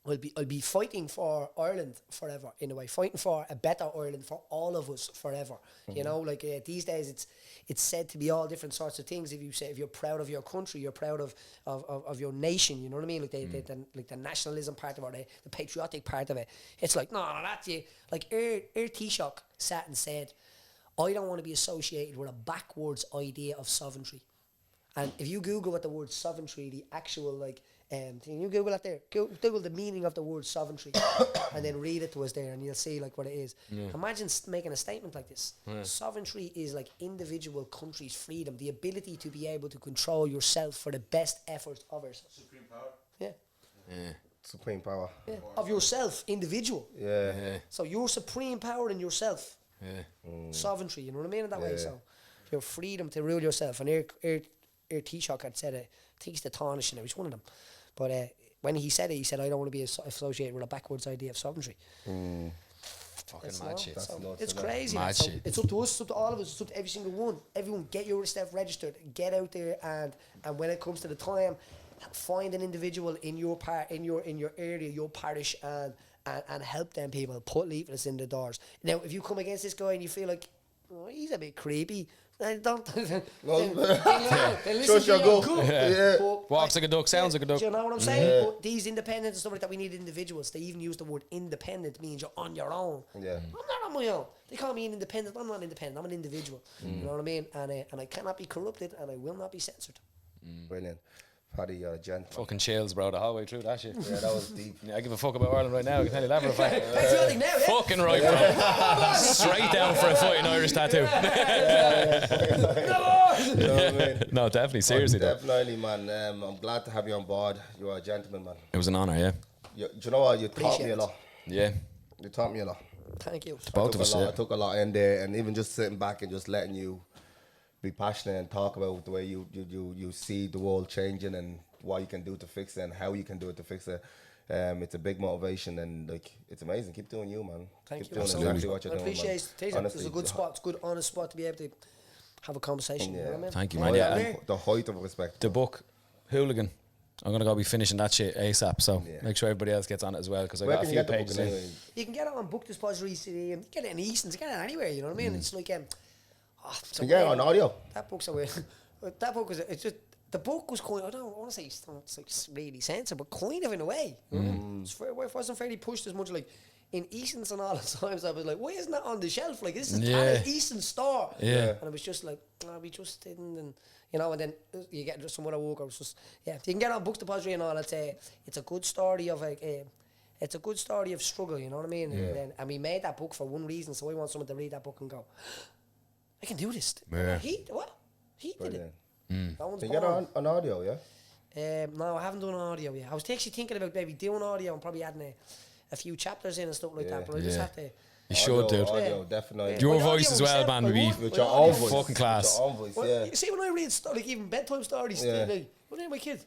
I'll be fighting for Ireland forever, in a way, fighting for a better Ireland for all of us forever. You know, like these days it's said to be all different sorts of things. If you're proud of your country, you're proud of your nation. You know what I mean? Like the nationalism part of it, the patriotic part of it. It's like no, that's you. Like Taoiseach sat and said, I don't want to be associated with a backwards idea of sovereignty. And if you Google what the word sovereignty, the actual can you Google that there? Google the meaning of the word sovereignty and then read it to us there and you'll see like what it is. Imagine making a statement like this. Sovereignty is like individual countries' freedom, the ability to be able to control yourself for the best efforts of yourself. Supreme power. Yeah. Supreme power. Yeah. Of yourself, individual. Yeah. So your supreme power in yourself. Sovereignty, you know what I mean in that way? So your freedom to rule yourself. And Taoiseach had said it, I think it's the Taoiseach, it was one of them. But when he said it, he said, I don't want to be associated with a backwards idea of sovereignty. Fucking mad shit. So it's crazy. Mad So shit. it's up to us, it's up to all of us, it's up to every single one. Everyone, get your stuff registered, get out there, and when it comes to the time, find an individual in your in your area, your parish, and help them people. Put leaflets in the doors. Now, if you come against this guy and you feel like, oh, he's a bit creepy, don't. Trust your gut. Walks like a duck, sounds like a duck. Do you know what I'm saying? But these independents and stuff like that, we need individuals. They even use the word independent, means you're on your own. Yeah. I'm not on my own. They call me an independent. I'm not independent. I'm an individual. You know what I mean? And I cannot be corrupted, and I will not be censored. Brilliant. Paddy, you're a gent. Fucking chills, bro, the whole way through that shit. Yeah, that was deep. I give a fuck about Ireland right now, I can tell you that for a fact. Patriotic now, yeah? Fucking right, bro. Straight down for a fucking Irish tattoo. You know what I mean? No, definitely, seriously though. Definitely, man. I'm glad to have you on board. You are a gentleman, man. It was an honour, yeah. Do you know what? You taught Appreciate me a it. lot. Yeah. You taught me a lot. Thank you. Both of us, I yeah. took a lot in there, and even just sitting back and just letting you be passionate and talk about the way you see the world changing and what you can do to fix it and how you can do it to fix it. It's a big motivation, and like it's amazing. Keep doing you, man. Thank Keep you. doing Absolutely. exactly what you're I doing, man. appreciate it. Honestly, It's a good spot. It's a good, honest spot to be able to have a conversation. You know what I mean? Thank you, man. Yeah. and The height of respect. the book, Hooligan, I'm going to go be finishing that shit ASAP, so make sure everybody else gets on it as well, because I Where got a can you few get the book pages in. anyway? You can get it on Book Depositories. You can get it in Easton's. You can get it anywhere. You know what I mean? It's like Can you get it on audio? That book's a weird. That book is. It's just the book was kind. I don't want to say it's like really censored, but kind of in a way. You know? It wasn't fairly pushed as much. Like in Easton's and all the times, I was like, why isn't that on the shelf? Like this is an Easton store. Yeah. And it was just like, no, we just didn't. And you know, and then you get some other work. I was just you can get on Books Depository and all. I'd say it's a good story of like. It's a good story of struggle, you know what I mean? And we made that book for one reason, so I want someone to read that book and go, I can do this. Yeah. He did it. That one's Can you get it on audio, yeah? no, I haven't done audio yet. I was actually thinking about maybe doing audio and probably adding a few chapters in and stuff like that, but I just have to... You should, dude. Audio, definitely. Your Well, voice audio as well, myself, man, I would be would. With your Well, own voice. fucking class. With your own voice, Well, yeah. you see, when I read like even bedtime stories, Yeah. like, what are my kids?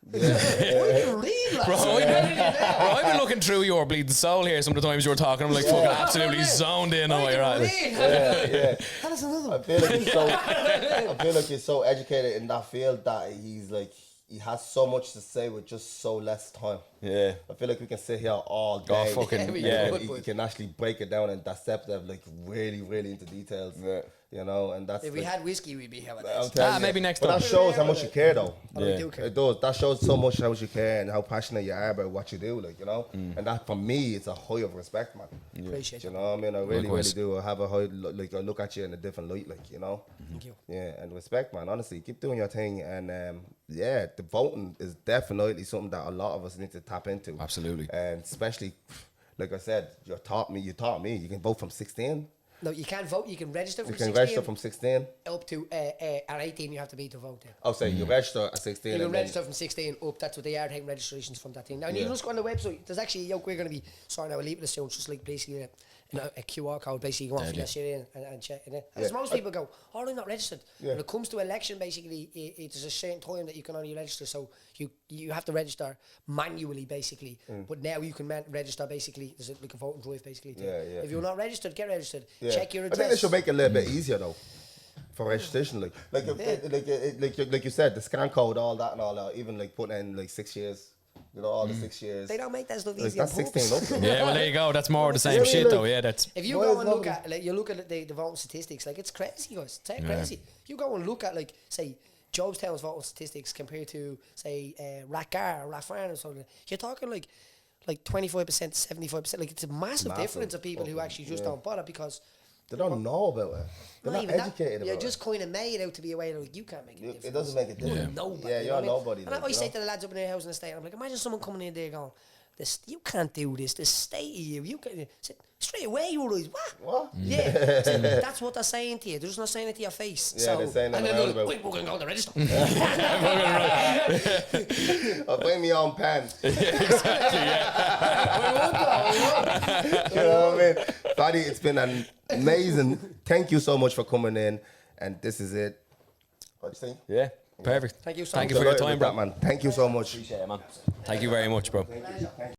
Why do you read, lads? Bro, I've been looking through your bleeding soul here some of the times you were talking. I'm like fucking absolutely zoned in on what you're at. Yeah. That is another I one. feel like he's so educated in that field that he has so much to say with just so less time. Yeah. I feel like we can sit here all day. fucking- we yeah. could, He but- can actually break it down and dissect it like really, really into details. Yeah. You know, and that's If we had whiskey, we'd be having I'm this. telling you. Maybe next but time. that shows how much you care, though. Oh, we do care. It does. That shows so much how much you care and how passionate you are about what you do, like, you know. And that, for me, it's a high of respect, man. Appreciate You it. know what I mean? I really, Likewise. really do. I have a high, like, I look at you in a different light, like, you know. Thank you. Yeah, and respect, man. Honestly, keep doing your thing. And yeah, the voting is definitely something that a lot of us need to tap into. Absolutely. And especially, like I said, you taught me. You can vote from 16. No, you can't vote. You can register from You can 16 register from 16. up to at 18. You have to be to vote. Oh, so you register at 16. You can and then- register from 16 up. That's what they are taking registrations from that thing. Now, and you Yeah. just go on the website. There's actually a yoke we're going to be sorting out a leaflet soon, just like basically a QR code. Basically, you go on, fill that shit in and check it in. As most people go, oh, I'm not registered. Yeah. When it comes to election, basically, it's a certain time that you can only register. So you have to register manually, basically. But now you can register, basically. There's like a voting drive, basically. Too. Yeah, yeah. If you're not registered, get registered. Yeah. Check your I address. think they should make it a little bit easier though, for registration. Like you said, the scan code, all that and all that. Even like putting in like 6 years, you know, all the 6 years. They don't make that stuff Like, easy. that's on purpose. 16 up. Yeah, well, there you go. That's more of the same Yeah, shit, like- though. Yeah, that's. If you Why go is and look nobody- at, like, you look at the voting statistics, like, it's crazy, guys. It's crazy. You go and look at, like, say, Jobestown's voting statistics compared to, say, Rathgar or Rathfarn or something. You're talking like 25% to 75%. Like, it's a massive difference of people who actually just don't bother because They don't know about it. They're not even educated you're about just kind of made out to be aware like you can't make a difference. it. It doesn't make a difference. Nobody. Yeah, you know you're what I mean? nobody. And I always say to the lads up in their house in the state, I'm like, imagine someone coming in there going, you can't do this. The state of you can straight away you realize what? Yeah, that's what they're saying to you. They're just not saying it to your face. Yeah, so, they're saying it and then around they're about- like, wait, we're going to go to register. I'll bring me own pen. We won't go. You know what I mean? Paddy, it's been an amazing. Thank you so much for coming in. And this is it. What do you think? Yeah, perfect. Thank you so Thank much. you for your Delighted time, with bro. that, man. Thank you so much. Appreciate it, man. Thank you very much, bro. Thank you.